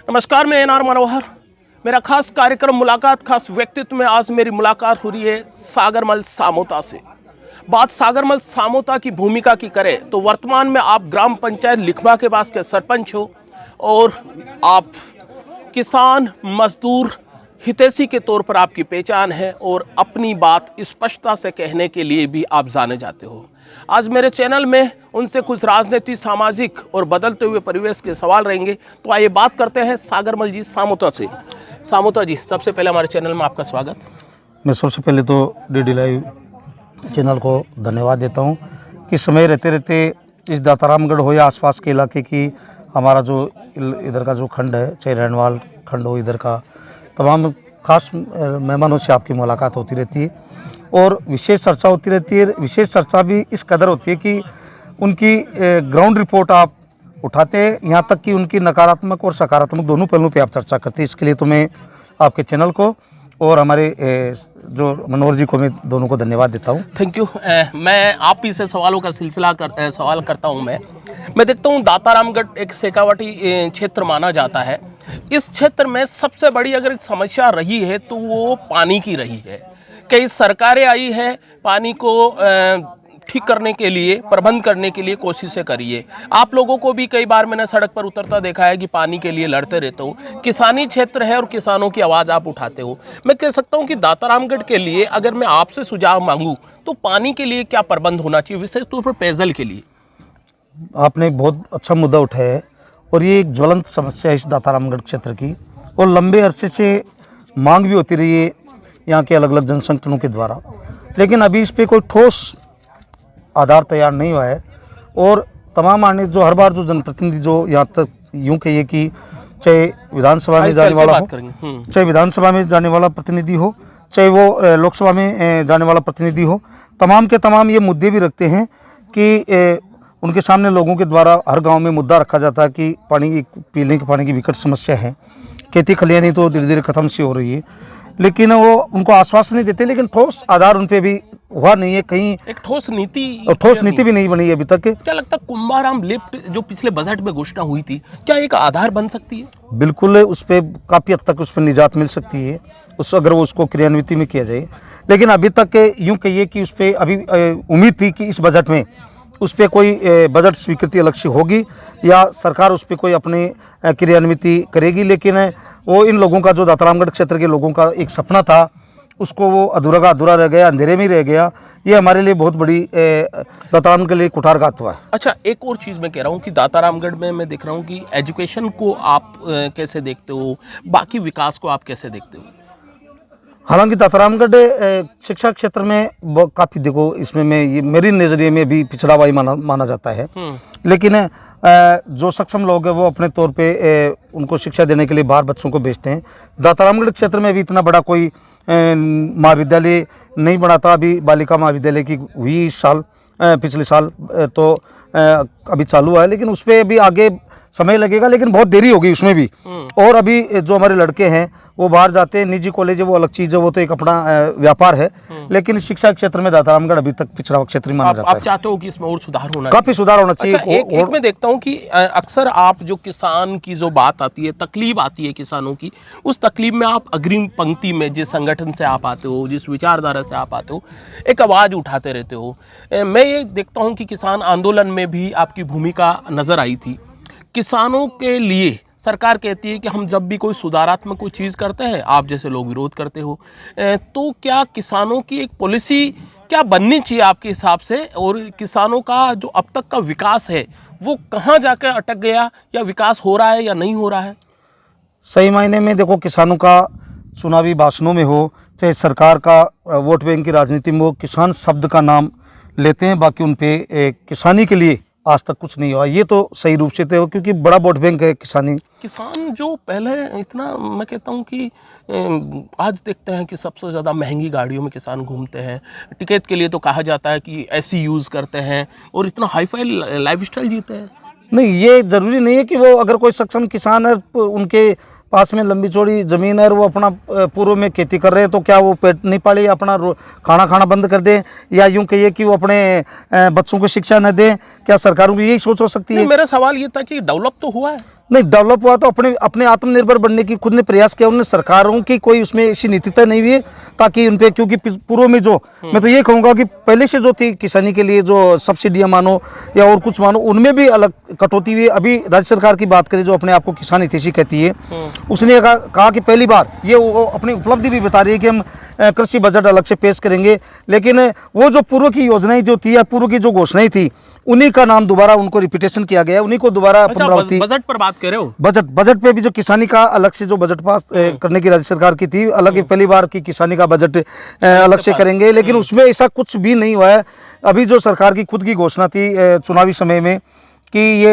नमस्कार, मैं एनआर मनोहर। मेरा खास कार्यक्रम मुलाकात खास व्यक्तित्व में आज मेरी मुलाकात हो रही है सागरमल सामोता से। बात सागरमल सामोता की भूमिका की करें तो वर्तमान में आप ग्राम पंचायत लिखवा के पास के सरपंच हो और आप किसान मजदूर हितैषी के तौर पर आपकी पहचान है और अपनी बात स्पष्टता से कहने के लिए भी आप जाने जाते हो। आज मेरे चैनल में उनसे कुछ राजनीतिक, सामाजिक और बदलते हुए परिवेश के सवाल रहेंगे। तो आइए बात करते हैं सागरमल जी सामोता से। सामोता जी, सबसे पहले हमारे चैनल में आपका स्वागत। मैं सबसे पहले तो डीडी लाइव चैनल को धन्यवाद देता हूं कि समय रहते रहते इस दातारामगढ़ हो या आसपास के इलाके की हमारा जो इधर का जो खंड है, चाहे रैनवाल खंड हो, इधर का तमाम खास मेहमानों से आपकी मुलाकात होती रहती है और विशेष चर्चा होती रहती है। विशेष चर्चा भी इस कदर होती है कि उनकी ग्राउंड रिपोर्ट आप उठाते हैं, यहाँ तक कि उनकी नकारात्मक और सकारात्मक दोनों पहलुओं पे आप चर्चा करते हैं। इसके लिए तो मैं आपके चैनल को और हमारे जो मनोहर जी को मैं दोनों को धन्यवाद देता हूँ। Thank you. मैं आप ही से सवालों का सिलसिला सवाल करता हूँ। मैं देखता हूँ दातारामगढ़ एक शेखावाटी क्षेत्र माना जाता है। इस क्षेत्र में सबसे बड़ी अगर एक समस्या रही है तो वो पानी की रही है। कई सरकारें आई है, पानी को ठीक करने के लिए, प्रबंध करने के लिए कोशिशें करी है। आप लोगों को भी कई बार मैंने सड़क पर उतरता देखा है कि पानी के लिए लड़ते रहते हो। किसानी क्षेत्र है और किसानों की आवाज़ आप उठाते हो। मैं कह सकता हूं कि दातारामगढ़ के लिए अगर मैं आपसे सुझाव मांगूं तो पानी के लिए क्या प्रबंध होना चाहिए, विशेष तौर पर पेयजल के लिए? आपने बहुत अच्छा मुद्दा उठाया है और ये एक ज्वलंत समस्या है इस दातारामगढ़ क्षेत्र की और लंबे अरसे से मांग भी होती रही है यहाँ के अलग अलग जनसंगठनों के द्वारा, लेकिन अभी इस पर कोई ठोस आधार तैयार नहीं हुआ है। और तमाम आने जो हर बार जो जनप्रतिनिधि जो यहाँ तक यूँ कहिए कि चाहे विधानसभा में जाने वाला हो, चाहे विधानसभा में जाने वाला प्रतिनिधि हो, चाहे वो लोकसभा में जाने वाला प्रतिनिधि हो, तमाम के तमाम ये मुद्दे भी रखते हैं कि उनके सामने लोगों के द्वारा हर गांव में मुद्दा रखा जाता है कि पानी, पीने के पानी की विकट समस्या है। खेती खलियानी तो धीरे धीरे ख़त्म सी हो रही है, लेकिन वो उनको आश्वासन नहीं देते, लेकिन ठोस आधार उन पे भी हुआ नहीं है। कहीं एक ठोस नीति भी नहीं बनी है अभी तक। क्या लगता है कुंभाराम लिफ्ट जो पिछले बजट में घोषणा हुई थी, क्या एक आधार बन सकती है? बिल्कुल, उस पर काफ़ी हद तक उस पर निजात मिल सकती है अगर वो उसको क्रियान्वित में किया जाए। लेकिन अभी तक यूँ कहिए कि उस पर अभी उम्मीद थी कि इस बजट में उस पर कोई बजट स्वीकृति अलग से होगी या सरकार उस पर कोई अपनी क्रियान्वित करेगी, लेकिन वो इन लोगों का जो दातारामगढ़ क्षेत्र के लोगों का एक सपना था उसको वो अधूरा का अधूरा रह गया, अंधेरे में रह गया। ये हमारे लिए बहुत बड़ी दातारामगढ़ के लिए कुठारघात हुआ है। अच्छा, एक और चीज़ मैं कह रहा हूँ कि दातारामगढ़ में मैं देख रहा हूँ कि एजुकेशन को आप कैसे देखते हो, बाकी विकास को आप कैसे देखते हो? हालांकि दातारामगढ़ शिक्षा क्षेत्र में काफ़ी, देखो इसमें ये मेरी नज़रिए में भी पिछड़ा हुआ ही माना जाता है, लेकिन जो सक्षम लोग हैं वो अपने तौर पे उनको शिक्षा देने के लिए बाहर बच्चों को भेजते हैं। दातारामगढ़ क्षेत्र में भी इतना बड़ा कोई महाविद्यालय नहीं बना था। अभी बालिका महाविद्यालय की हुई इस साल, पिछले साल तो अभी चालू है, लेकिन उस पर अभी आगे समय लगेगा, लेकिन बहुत देरी होगी उसमें भी। और अभी जो हमारे लड़के हैं वो बाहर जाते हैं, निजी कॉलेज है वो अलग चीज़ है, वो तो एक अपना व्यापार है, लेकिन शिक्षा क्षेत्र में दातारामगढ़ अभी तक पिछड़ा क्षेत्र माना जाता है। आप चाहते हो कि इसमें और सुधार होना, काफ़ी सुधार होना चाहिए। अच्छा, एक मैं देखता हूँ कि अक्सर आप जो किसान की जो बात आती है, तकलीफ आती है किसानों की, उस तकलीफ में आप अग्रिम पंक्ति में जिस संगठन से आप आते हो, जिस विचारधारा से आप आते हो, एक आवाज़ उठाते रहते हो। मैं ये देखता हूँ कि किसान आंदोलन में भी आपकी भूमिका नज़र आई थी। किसानों के लिए सरकार कहती है कि हम जब भी कोई सुधारात्मक कोई चीज़ करते हैं, आप जैसे लोग विरोध करते हो, तो क्या किसानों की एक पॉलिसी क्या बननी चाहिए आपके हिसाब से? और किसानों का जो अब तक का विकास है वो कहाँ जाकर अटक गया, या विकास हो रहा है या नहीं हो रहा है? सही मायने में देखो, किसानों का चुनावी भाषणों में हो, चाहे सरकार का वोट बैंक की राजनीति में हो, किसान शब्द का नाम लेते हैं, बाकी उन पे किसानी के लिए आज तक कुछ नहीं हुआ। ये तो सही रूप से थे, क्योंकि बड़ा वोट बैंक है किसानी। किसान जो पहले इतना, मैं कहता हूँ कि आज देखते हैं कि सबसे ज़्यादा महंगी गाड़ियों में किसान घूमते हैं, टिकट के लिए तो कहा जाता है कि ऐसी यूज़ करते हैं और इतना हाईफाई लाइफस्टाइल जीते हैं। नहीं, ये ज़रूरी नहीं है कि वो अगर कोई सक्षम किसान है, उनके पास में लंबी चौड़ी ज़मीन है और वो अपना पूर्व में खेती कर रहे हैं, तो क्या वो पेट नहीं पाले, अपना खाना बंद कर दें, या यूँ कहिए कि वो अपने बच्चों को शिक्षा न दें? क्या सरकारों की यही सोच हो सकती है? मेरा सवाल ये था कि डेवलप तो हुआ है। नहीं, डेवलप हुआ तो अपने अपने आत्मनिर्भर बनने की खुद ने प्रयास किया उन्होंने। सरकारों की कोई उसमें ऐसी नीति तय नहीं हुई है ताकि उन पे, क्योंकि पूर्व में जो मैं तो ये कहूँगा कि पहले से जो थी किसानी के लिए जो सब्सिडियाँ मानो या और कुछ मानो, उनमें भी अलग कटौती हुई है। अभी राज्य सरकार की बात करें जो अपने आप को किसान हितैषी कहती है, उसने कहा कि पहली बार ये वो अपनी उपलब्धि भी बता रही है कि हम कृषि बजट अलग से पेश करेंगे। लेकिन वो जो पूर्व की योजनाएं जो थी या पूर्व की जो घोषणाएं थी, उन्हीं का नाम दोबारा उनको रिपीटेशन किया गया, उन्हीं को दोबारा पुनरावृत्ति। बजट पर बात कर रहे हो? बजट पे भी जो किसानी का अलग से जो बजट पास करने की राज्य सरकार की थी, अलग पहली बार की किसानी का बजट अलग से करेंगे, लेकिन उसमें ऐसा कुछ भी नहीं हुआ है। अभी जो सरकार की खुद की घोषणा थी चुनावी समय में कि ये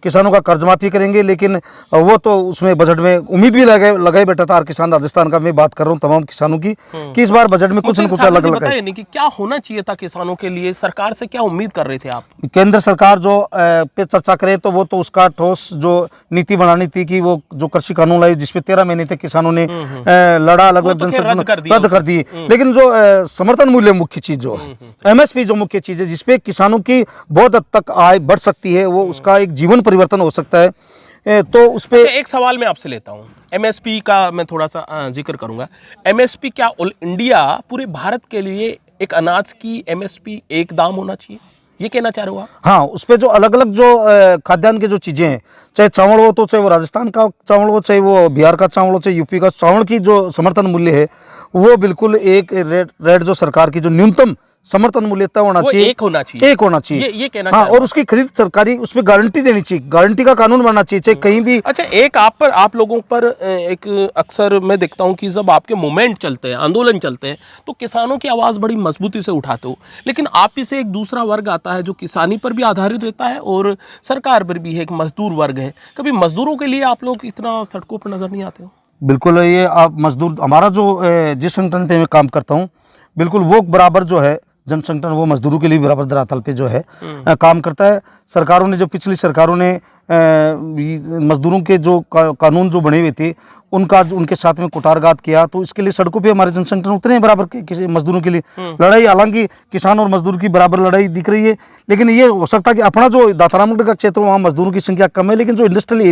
किसानों का कर्ज माफी करेंगे, लेकिन वो तो उसमें बजट में उम्मीद भी लगाए बैठा था। हर किसान, राजस्थान का मैं बात कर रहा हूँ तमाम किसानों की, कि इस बार बजट में कुछ न कुछ अलग अलग है। कि क्या होना चाहिए था किसानों के लिए, सरकार से क्या उम्मीद कर रहे थे आप? केंद्र सरकार जो पे चर्चा करे तो वो तो उसका ठोस जो नीति बनानी थी कि वो जो कृषि कानून लाई जिसपे 13 महीने तक किसानों ने लड़ा, अलग अलग रद्द कर दी। लेकिन जो समर्थन मूल्य मुख्य चीज जो MSP जो मुख्य चीज है जिसपे किसानों की बहुत हद तक आय बढ़ सकती है, वो उसका एक जीवन परिवर्तन हो सकता है। तो उस पे एक सवाल मैं आपसे लेता हूँ, MSP का मैं थोड़ा सा जिक्र करूंगा। MSP क्या ऑल इंडिया, पूरे भारत के लिए एक अनाज की MSP एक दाम होना चाहिए, ये कहना चाह रहे हो आप? हाँ, उस पे जो अलग अलग जो खाद्यान्न के जो चीजें हैं, चाहे चावल हो तो चाहे वो राजस्थान का चावल हो, चाहे वो बिहार का चावल हो, चाहे यूपी का चावल की जो समर्थन मूल्य है वो बिल्कुल एक रेट जो सरकार की जो न्यूनतम समर्थन मूल्य तय होना चाहिए, एक होना चाहिए, ये कहना हाँ। और उसकी खरीद सरकारी उसमें गारंटी देनी चाहिए, गारंटी का कानून बनना चाहिए, चाहे कहीं भी। अच्छा, एक आप लोगों पर एक अक्सर मैं देखता हूं कि जब आपके मूवमेंट चलते हैं, आंदोलन चलते हैं, तो किसानों की आवाज़ बड़ी मजबूती से उठाते हो, लेकिन आप ही से एक दूसरा वर्ग आता है जो किसानी पर भी आधारित रहता है और सरकार पर भी है, एक मजदूर वर्ग है। कभी मजदूरों के लिए आप लोग इतना सड़कों पर नजर नहीं आते हो? बिल्कुल, ये आप मजदूर, हमारा जो जिस संगठन पे मैं काम करता हूँ, बिल्कुल वो बराबर जो है जन संगठन, वो मजदूरों के लिए बराबर धरातल पे जो है काम करता है। सरकारों ने जो पिछली सरकारों ने मजदूरों के जो कानून जो बने हुए थे उनका उनके साथ में कुटारघात किया, तो इसके लिए सड़कों पे हमारे जन संगठन उतरे हैं बराबर के किसी मजदूरों के लिए लड़ाई। हालांकि किसान और मजदूर की बराबर लड़ाई दिख रही है, लेकिन ये हो सकता है कि अपना जो दातारामगढ़ का क्षेत्र वहाँ मजदूरों की संख्या कम है, लेकिन जो इंडस्ट्रियल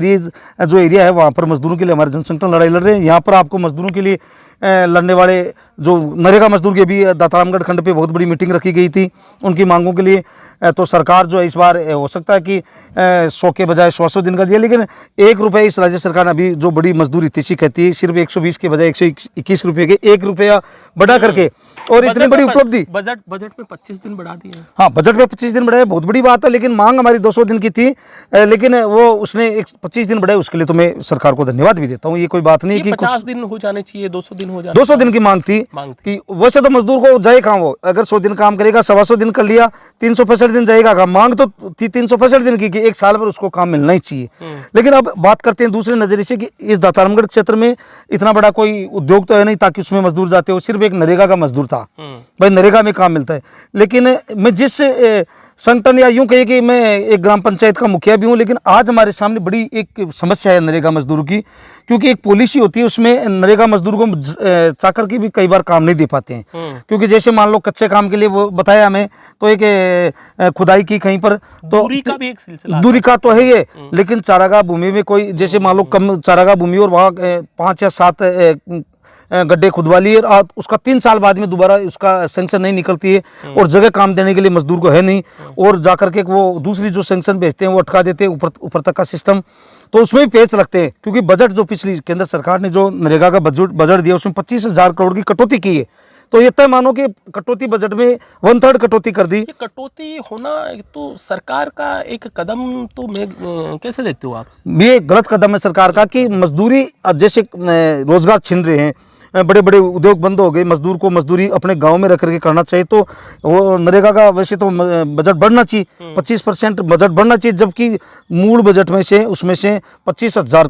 एरिया है वहाँ पर मजदूरों के लिए हमारे जन संगठन लड़ाई लड़ रहे हैं। यहाँ पर आपको मजदूरों के लिए लड़ने वाले जो नरेगा मजदूर के भी दातारामगढ़ खंड पे बहुत बड़ी मीटिंग रखी गई थी उनकी मांगों के लिए। तो सरकार जो है इस बार हो सकता है कि 100 के बजाय 100 दिन कर दिया, लेकिन 1 रुपये इस राज्य सरकार ने अभी जो बड़ी मजदूरी हितैषी कहती है सिर्फ 120 के बजाय 121 रुपये के 1 रुपया बढ़ा करके, और इतनी बड़ी उपलब्धि। बजट में 25 दिन बढ़ा दिए। हाँ, बजट में 25 दिन बढ़ाए, बहुत बड़ी बात है, लेकिन मांग हमारी 200 दिन की थी, लेकिन वो उसने 25 दिन बढ़ाए, उसके लिए तो मैं सरकार को धन्यवाद भी देता हूँ। ये कोई बात नहीं कि 50 दिन हो जाने चाहिए, 200 दिन हो जाने, 200 दिन की मांग थी कि वैसे तो मजदूर को जाए कहाँ, वो अगर 100 दिन काम करेगा, 125 दिन कर लिया, 365 दिन जाएगा कहाँ। मांग तो थी 365 दिन की कि एक साल भर उसको काम मिलना ही चाहिए। लेकिन अब बात करते हैं दूसरे नजरिए से कि इस दातारामगढ़ क्षेत्र में इतना बड़ा कोई उद्योग तो है नहीं ताकि उसमें मजदूर जाते हो, सिर्फ एक नरेगा का मजदूर था भाई, नरेगा में काम मिलता है। लेकिन मैं जिस संगठन या यूं कहिए कि मैं एक ग्राम पंचायत का मुखिया भी हूं, लेकिन आज हमारे सामने बड़ी एक समस्या है नरेगा मजदूरों की, क्योंकि एक पॉलिसी होती है उसमें नरेगा मजदूर को चाकर की भी कई बार काम नहीं दे पाते हैं। क्योंकि जैसे मान लो कच्चे काम के लिए वो बताया हमें तो एक खुदाई की कहीं पर, तो दूरी का भी एक सिलसिला, दूरी का तो है ये, लेकिन चारागाह भूमि में कोई जैसे मान लो कम चारागाह भूमि और वहाँ 5 या 7 गड्ढे खुदवा लिए और उसका 3 साल बाद में दोबारा उसका सेंक्शन नहीं निकलती है और जगह काम देने के लिए मजदूर को है नहीं, और जाकर के वो दूसरी जो सेंक्शन भेजते हैं वो अटका देते हैं ऊपर तक का सिस्टम, तो उसमें भी पेच लगते हैं। क्योंकि बजट जो पिछली केंद्र सरकार ने जो नरेगा का बजट दिया उसमें 25,000 करोड़ की कटौती की है, तो ये तय मानो कि कटौती बजट में 1/3 कटौती कर दी। ये कटौती होना तो सरकार का एक कदम तो मैं कैसे देखते हो आप? ये गलत कदम है सरकार का कि मजदूरी जैसे रोजगार छीन रहे हैं, बड़े बड़े उद्योग बंद हो गए, मजदूर को मजदूरी अपने गांव में रख करके करना चाहिए, तो वो नरेगा का वैसे तो बजट बढ़ना चाहिए, 25% बजट बढ़ना चाहिए, जबकि मूल बजट में से उसमें से 25,000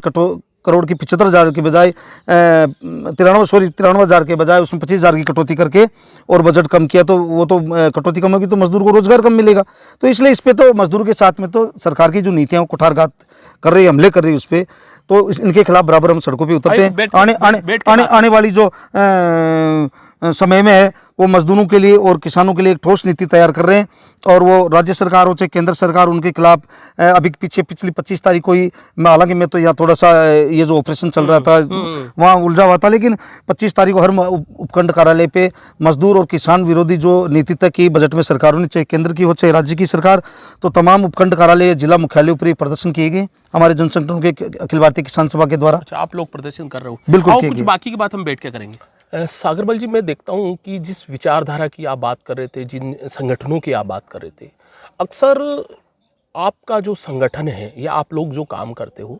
करोड़ की 75,000 के बजाय 93,000 के बजाय उसमें 25,000 की कटौती करके और बजट कम किया, तो वो तो कटौती कम होगी तो मजदूर को रोजगार कम मिलेगा। तो इसलिए इस पे तो मजदूर के साथ में तो सरकार की जो नीतियाँ कुठारघात कर रही है, हमले कर रही है उस पर, तो इनके खिलाफ बराबर हम सड़कों पे उतरते हैं। आने वाली जो समय में है वो मजदूरों के लिए और किसानों के लिए एक ठोस नीति तैयार कर रहे हैं, और वो राज्य सरकार हो चाहे केंद्र सरकार उनके खिलाफ अभी पिछली 25 तारीख को ही, हालांकि मैं तो यहाँ थोड़ा सा ये जो ऑपरेशन चल रहा था वहाँ उलझा हुआ था, लेकिन 25 तारीख को हर उपखंड कार्यालय पे मजदूर और किसान विरोधी जो नीति तय की बजट में सरकारों ने, चाहे केंद्र की हो चाहे राज्य की सरकार, तो तमाम उपखंड कार्यालय जिला मुख्यालयों पर प्रदर्शन किए गए हमारे जनसंगठन के अखिल भारतीय किसान सभा के द्वारा। अच्छा, आप लोग प्रदर्शन कर रहे हो? बिल्कुल। कुछ बाकी की बात हम बैठ के करेंगे। सागरमल जी, मैं देखता हूँ कि जिस विचारधारा की आप बात कर रहे थे, जिन संगठनों की आप बात कर रहे थे, अक्सर आपका जो संगठन है या आप लोग जो काम करते हो,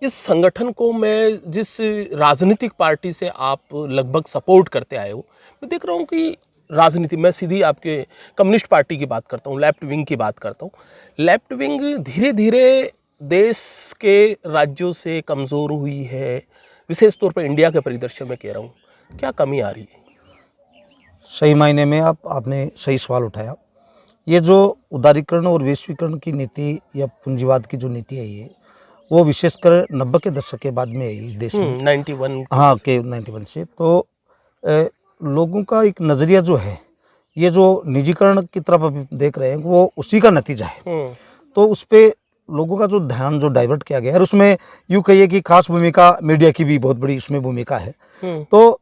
इस संगठन को मैं जिस राजनीतिक पार्टी से आप लगभग सपोर्ट करते आए हो, मैं देख रहा हूँ कि राजनीति, मैं सीधी आपके कम्युनिस्ट पार्टी की बात करता हूँ, लेफ्ट विंग की बात करता हूँ। लेफ्ट विंग धीरे धीरे देश के राज्यों से कमज़ोर हुई है, विशेष तौर पर इंडिया के परिदृश्य में कह रहा हूँ। क्या कमी आ रही है? सही मायने में आपने सही सवाल उठाया। ये जो उदारीकरण और वैश्वीकरण की नीति या पूंजीवाद की जो नीति है, ये वो विशेषकर 90 के दशक के बाद में है इस देश में, 91 हाँ के 91 से। तो लोगों का एक नज़रिया जो है, ये जो निजीकरण की तरफ अभी देख रहे हैं, वो उसी का नतीजा है। तो उस पर लोगों का जो ध्यान जो डाइवर्ट किया गया है, और उसमें यूँ कहिए कि खास भूमिका मीडिया की भी बहुत बड़ी उसमें भूमिका है। तो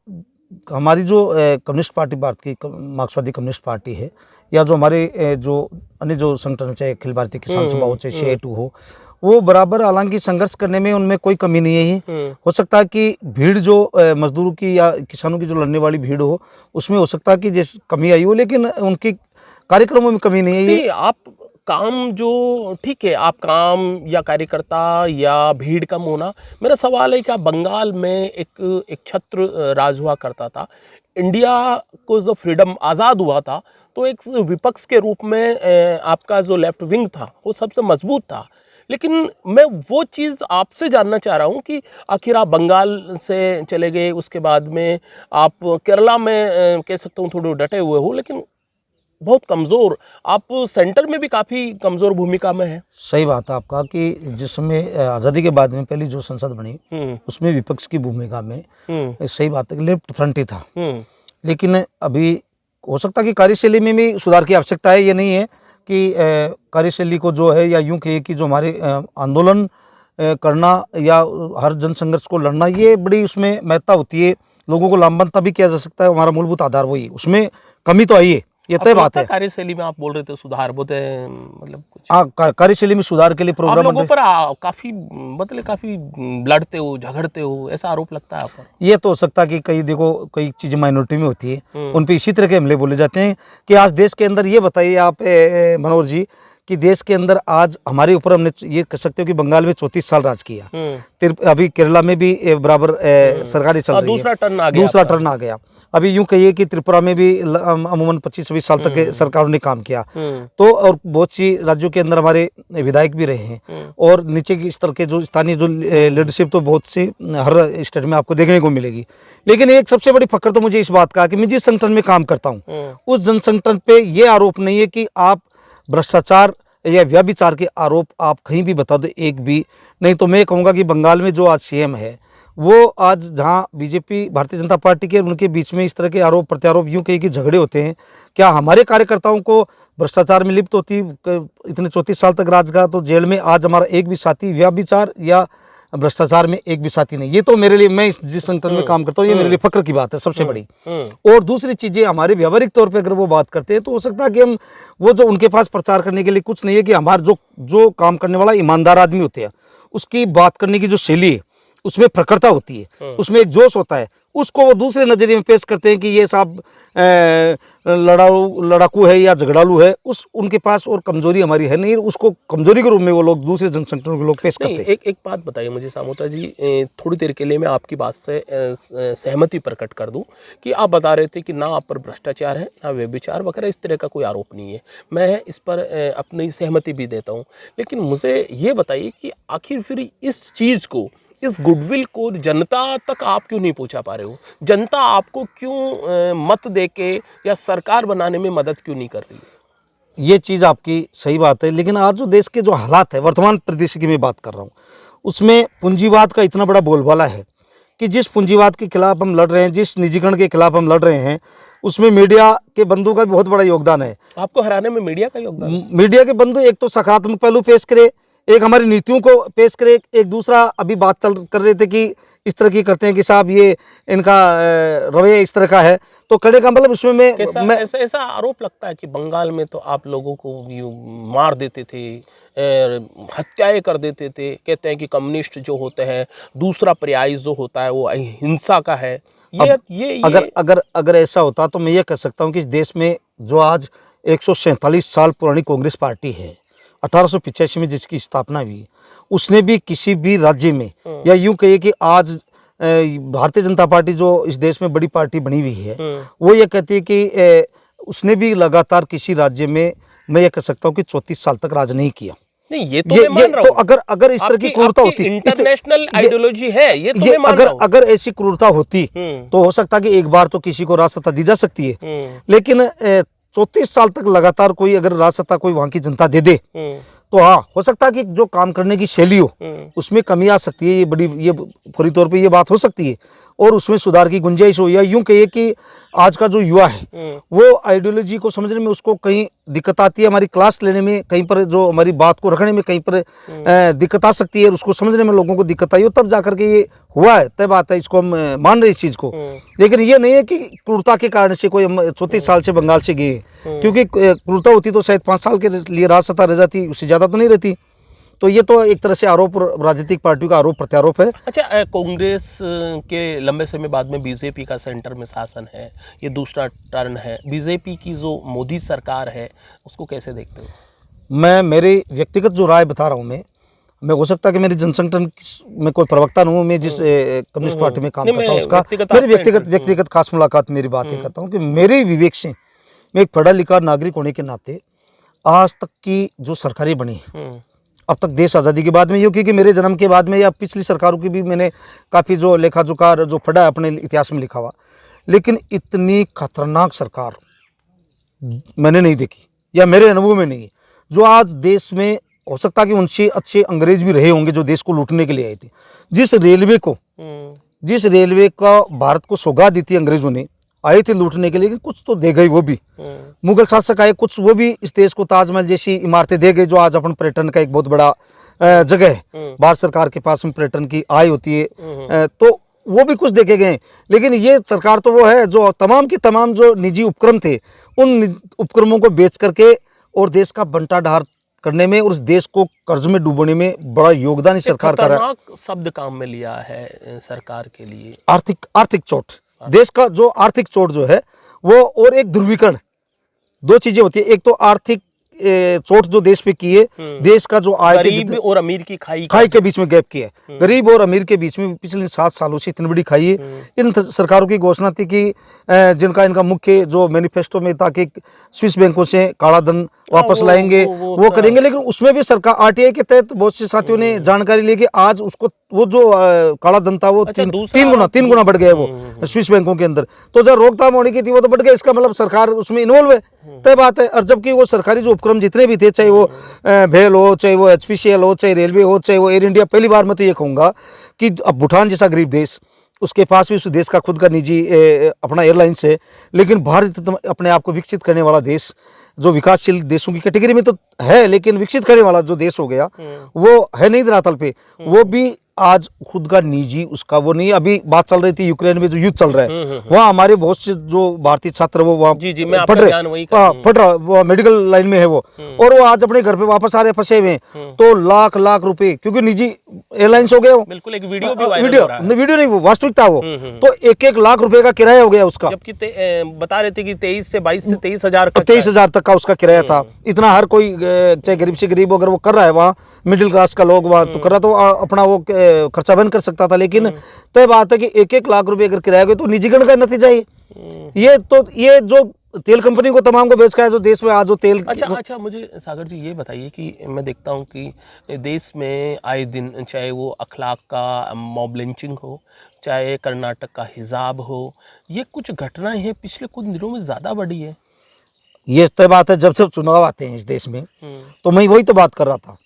हमारी जो कम्युनिस्ट पार्टी, भारत की मार्क्सवादी कम्युनिस्ट पार्टी है, या जो हमारे जो अन्य जो संगठन, चाहे अखिल भारतीय किसान सभा हो चाहे CITU हो, वो बराबर हालांकि संघर्ष करने में उनमें कोई कमी नहीं है। हो सकता है कि भीड़ जो मजदूरों की या किसानों की जो लड़ने वाली भीड़ हो, उसमें हो सकता है कि जैसे कमी आई हो, लेकिन उनके कार्यक्रमों में कमी नहीं है। आप काम जो ठीक है, आप काम या कार्यकर्ता या भीड़ कम होना, मेरा सवाल है कि बंगाल में एक छत्र राज हुआ करता था। इंडिया को जब फ्रीडम आज़ाद हुआ था तो एक विपक्ष के रूप में आपका जो लेफ्ट विंग था वो सबसे मजबूत था। लेकिन मैं वो चीज़ आपसे जानना चाह रहा हूँ कि आखिर आप बंगाल से चले गए, उसके बाद में आप केरला में कह सकता हूँ थोड़े डटे हुए हो, लेकिन बहुत कमज़ोर, आप सेंटर में भी काफ़ी कमज़ोर भूमिका में है। सही बात है आपका कि जिस समय आज़ादी के बाद में पहली जो संसद बनी, उसमें विपक्ष की भूमिका में सही बात है कि लेफ्ट फ्रंट ही था। लेकिन अभी हो सकता है कि कार्यशैली में भी सुधार की आवश्यकता है। ये नहीं है कि कार्यशैली को जो है, या यूँ कहिए कि जो हमारे आंदोलन करना या हर जनसंघर्ष को लड़ना, ये बड़ी उसमें महत्ता होती है। लोगों को लामबंद तभी किया जा सकता है, हमारा मूलभूत आधार वही, उसमें कमी तो आई है, ये तय बात है। कार्यशैली में आप बोल रहे थे सुधार, बोलते मतलब कुछ, हाँ, कार्यशैली में सुधार के लिए प्रोग्राम लोगों पर काफी मतलब काफी लड़ते हो, झगड़ते हो, ऐसा आरोप लगता है आप पर। ये तो हो सकता है कि कई चीजें माइनॉरिटी में होती है, उन पे इसी तरह के हमले बोले जाते हैं। कि आज देश के अंदर, ये बताइए आप मनोहर जी, कि देश के अंदर आज हमारे ऊपर हमने ये कह सकते हो कि बंगाल में 34 साल राज किया, अभी केरला में भी बराबर सरकारें चल रही है, दूसरा टर्न आ गया। अभी यूं कहिए कि त्रिपुरा में भी अमूमन 25-26 साल तक सरकारों ने काम किया। तो और बहुत सी राज्यों के अंदर हमारे विधायक भी रहे हैं, और नीचे की स्तर के जो स्थानीय जो लीडरशिप तो बहुत सी हर स्टेट में आपको देखने को मिलेगी। लेकिन एक सबसे बड़ी फक्र तो मुझे इस बात का कि मैं जिस संगठन में काम करता हूँ, उस जनसंगठन पे ये आरोप नहीं है कि आप भ्रष्टाचार या व्यभिचार के आरोप आप कहीं भी बता दो, एक भी नहीं। तो मैं कहूँगा कि बंगाल में जो आज CM है, वो आज जहाँ बीजेपी भारतीय जनता पार्टी के उनके बीच में इस तरह के आरोप प्रत्यारोप, यूँ कहीं कि झगड़े होते हैं, क्या हमारे कार्यकर्ताओं को भ्रष्टाचार में लिप्त होती इतने 34 साल तक राज का, तो जेल में आज हमारा एक भी साथी व्यभिचार या भ्रष्टाचार में एक भी साथी नहीं। ये तो मेरे लिए, मैं जिस संगठन में काम करता हूँ, ये मेरे लिए फक्र की बात है सबसे बड़ी। और दूसरी चीजें हमारे व्यवहारिक तौर पे अगर वो बात करते हैं, तो हो सकता है कि हम वो जो उनके पास प्रचार करने के लिए कुछ नहीं है, कि हमारे जो काम करने वाला ईमानदार आदमी होते हैं, उसकी बात करने की जो शैली है, उसमें प्रखरता होती है, उसमें एक जोश होता है, उसको वो दूसरे नजरिए में पेश करते हैं कि ये साहब लड़ाकू है या झगड़ालू है। उनके पास और कमजोरी हमारी है नहीं, उसको कमजोरी के रूप में वो लोग दूसरे जनसंगठनों के लोग पेश करते हैं। एक बात बताइए मुझे सामोता जी, थोड़ी देर के लिए मैं आपकी बात से सहमति प्रकट कर दूं कि आप बता रहे थे कि ना आप पर भ्रष्टाचार है, ना व्यभिचार वगैरह इस तरह का कोई आरोप नहीं है। मैं इस पर अपनी सहमति भी देता हूँ, लेकिन मुझे ये बताइए कि आखिर फिर इस चीज़ को, इस गुडविल को जनता तक आप क्यों नहीं पहुंचा पा रहे हो? जनता आपको क्यों मत देके या सरकार बनाने में मदद क्यों नहीं कर रही है? ये चीज़ आपकी सही बात है, लेकिन आज जो देश के जो हालात है, वर्तमान परिदृश्य की मैं बात कर रहा हूँ, उसमें पूंजीवाद का इतना बड़ा बोलबाला है कि जिस पूंजीवाद के खिलाफ हम लड़ रहे हैं, जिस निजीकरण के खिलाफ हम लड़ रहे हैं, उसमें मीडिया के बंधु का भी बहुत बड़ा योगदान है। आपको हराने में मीडिया का योगदान है? मीडिया के बंधु एक तो सकारात्मक पहलू पेश करे, एक हमारी नीतियों को पेश करे, एक दूसरा अभी बात चल कर रहे थे कि इस तरह की करते हैं कि साहब ये इनका रवैया इस तरह का है, तो करने का मतलब उसमें मैं ऐसा आरोप लगता है कि बंगाल में तो आप लोगों को यूं मार देते थे, हत्याएं कर देते थे। कहते हैं कि कम्युनिस्ट जो होते हैं, दूसरा पर्याय जो होता है वो हिंसा का है। ये अगर ऐसा होता तो मैं ये कह सकता हूँ कि इस देश में जो आज 147 साल पुरानी कांग्रेस पार्टी है, 1885 में जिसकी स्थापना हुई, उसने भी किसी भी राज्य में, या यूं कहिए कि आज भारतीय जनता पार्टी जो इस देश में बड़ी पार्टी बनी हुई है, वो ये कहती है कि उसने भी लगातार किसी राज्य में, मैं ये कह सकता हूँ कि 34 साल तक राज नहीं किया। नहीं, ये तो मैं मान रहा हूँ। तो अगर इस तरह की क्रूरता होती, इंटरनेशनल आइडियोलॉजी है, ये तो मैं मान रहा हूँ। अगर ऐसी क्रूरता होती तो हो सकता कि एक बार तो किसी को राजसत्ता दी जा सकती है, लेकिन 34 साल तक लगातार कोई अगर राजसत्ता कोई वहां की जनता दे दे तो हाँ, हो सकता है कि जो काम करने की शैली हो उसमें कमी आ सकती है, ये पूरी तौर पे ये बात हो सकती है, और उसमें सुधार की गुंजाइश हो। या यूं कहिए कि आज का जो युवा है वो आइडियोलॉजी को समझने में उसको कहीं दिक्कत आती है, हमारी क्लास लेने में कहीं पर, जो हमारी बात को रखने में कहीं पर दिक्कत आ सकती है, उसको समझने में लोगों को दिक्कत आई हो, तब जाकर के ये हुआ है, तय बात है, इसको हम मान रहे इस चीज़ को। लेकिन ये नहीं है कि क्रूरता के कारण से कोई हम 34 साल से बंगाल से गए, क्योंकि क्रूरता होती तो शायद 5 साल के लिए राजसत्ता रह जाती, उससे ज़्यादा तो नहीं रहती। तो ये तो एक तरह से आरोप, राजनीतिक पार्टियों का आरोप प्रत्यारोप है। अच्छा, कांग्रेस के लंबे समय बाद में बीजेपी का सेंटर में शासन है, ये दूसरा टर्न है। बीजेपी की जो मोदी सरकार है उसको कैसे देखते हो? मैं मेरी व्यक्तिगत जो राय बता रहा हूँ, मैं हो सकता है कि मेरी जनसंगठन में कोई प्रवक्ता नहीं हूँ, मैं जिस कम्युनिस्ट पार्टी में काम करता हूँ उसका मेरी व्यक्तिगत खास मुलाकात, मेरी बात ये कहता हूँ कि मेरे विवेक से, मैं एक पढ़ा लिखा नागरिक होने के नाते, आज तक की जो सरकारें बनी अब तक देश आज़ादी के बाद में, यूँ क्योंकि मेरे जन्म के बाद में या पिछली सरकारों की भी मैंने काफ़ी जो लेखा जोखा जो पढ़ा है अपने इतिहास में लिखा हुआ, लेकिन इतनी खतरनाक सरकार मैंने नहीं देखी, या मेरे अनुभव में नहीं। जो आज देश में, हो सकता कि उनसे अच्छे अंग्रेज भी रहे होंगे जो देश को लूटने के लिए आए थे, जिस रेलवे का भारत को सौगात दी थी अंग्रेजों ने, आए थे लूटने के लिए, कुछ तो दे गए वो भी। मुगल शासक आए, कुछ वो भी इस देश को ताजमहल जैसी इमारतें दे गए, जो आज अपन पर्यटन का एक बहुत बड़ा जगह है। भारत सरकार के पास में पर्यटन की आय होती है, तो वो भी कुछ देखे गए। लेकिन ये सरकार तो वो है जो तमाम के तमाम जो निजी उपक्रम थे, उन उपक्रमों को बेच करके और देश का बंटाढार करने में और उस देश को कर्ज में डूबने में बड़ा योगदान इस सरकार का रहा। शब्द काम में लिया है सरकार के लिए, आर्थिक चोट, देश का जो आर्थिक चोट जो है वो, और एक ध्रुवीकरण, दो चीजें होती है। एक तो आर्थिक चोट जो देश पे की है, देश का जो आय, गरीब और अमीर की खाई के बीच में गैप किया है, गरीब और अमीर के बीच में पिछले 7 सालों से इतनी बड़ी खाई है। इन सरकारों की घोषणा थी कि जिनका इनका मुख्य जो मैनिफेस्टो में था कि स्विस बैंकों से काला धन वापस लाएंगे, वो करेंगे, लेकिन उसमें भी सरकार आरटीआई के तहत बहुत से साथियों ने जानकारी ली कि आज उसको वो जो काला धन था वो तीन गुना बढ़ गया है वो स्विस बैंकों के अंदर। तो जब रोकथाम होने की थी वो तो बढ़ गया, इसका मतलब सरकार उसमें इन्वॉल्व है, तय बात है। और जबकि वो सरकारी जो उपक्रम जितने भी थे, चाहे वो भेल हो, चाहे वो HPCL हो, चाहे रेलवे हो, चाहे वो एयर इंडिया, पहली बार मैं तो ये कहूँगा कि अब भूटान जैसा गरीब देश, उसके पास भी उस देश का खुद का निजी अपना एयरलाइंस है, लेकिन भारत अपने आप को विकसित करने वाला देश, जो विकासशील देशों की कैटेगरी में तो है, लेकिन विकसित करने वाला जो देश हो गया वो है नहीं धरातल पे, वो भी आज खुद का निजी उसका वो नहीं। अभी बात चल रही थी यूक्रेन में जो युद्ध चल रहा है, वहाँ हमारे बहुत से जो भारतीय छात्र वो वहाँ पढ़ रहा, वो मेडिकल लाइन में है वो, और वो आज अपने घर पे वापस आ रहे फंसे हुए, तो लाख रुपए, क्योंकि निजी एयरलाइंस हो गया वो। बिल्कुल, एक वीडियो भी वायरल हो रहा है। वीडियो नहीं, वो वास्तविकता वो, तो 1-1 लाख रुपए का किराया हो गया उसका, जबकि बता रहे थे कि 23 से 22 से 23 हजार तक का उसका किराया था। इतना हर कोई, चाहे गरीब से गरीब अगर वो कर रहा है, वहाँ मिडिल क्लास का लोग वहाँ तो कर रहा, तो अपना वो खर्चा बंद कर सकता था। लेकिन तय बात है कि 1-1 लाख रुपए अगर किराया गए तो निजीकरण का नतीजा ही ये जो तेल कंपनी को तमाम को बेच का है जो देश में आज जो तेल। अच्छा, मुझे सागर जी ये बताइए कि मैं देखता हूँ कि देश में आए दिन, चाहे वो अखलाक का मॉब लिंचिंग हो, चाहे कर्नाटक का हिजाब हो, ये कुछ घटनाएं हैं पिछले कुछ दिनों में ज़्यादा बढ़ी है। ये तय बात है, जब से चुनाव आते हैं इस देश में, तो मैं वही तो बात कर रहा था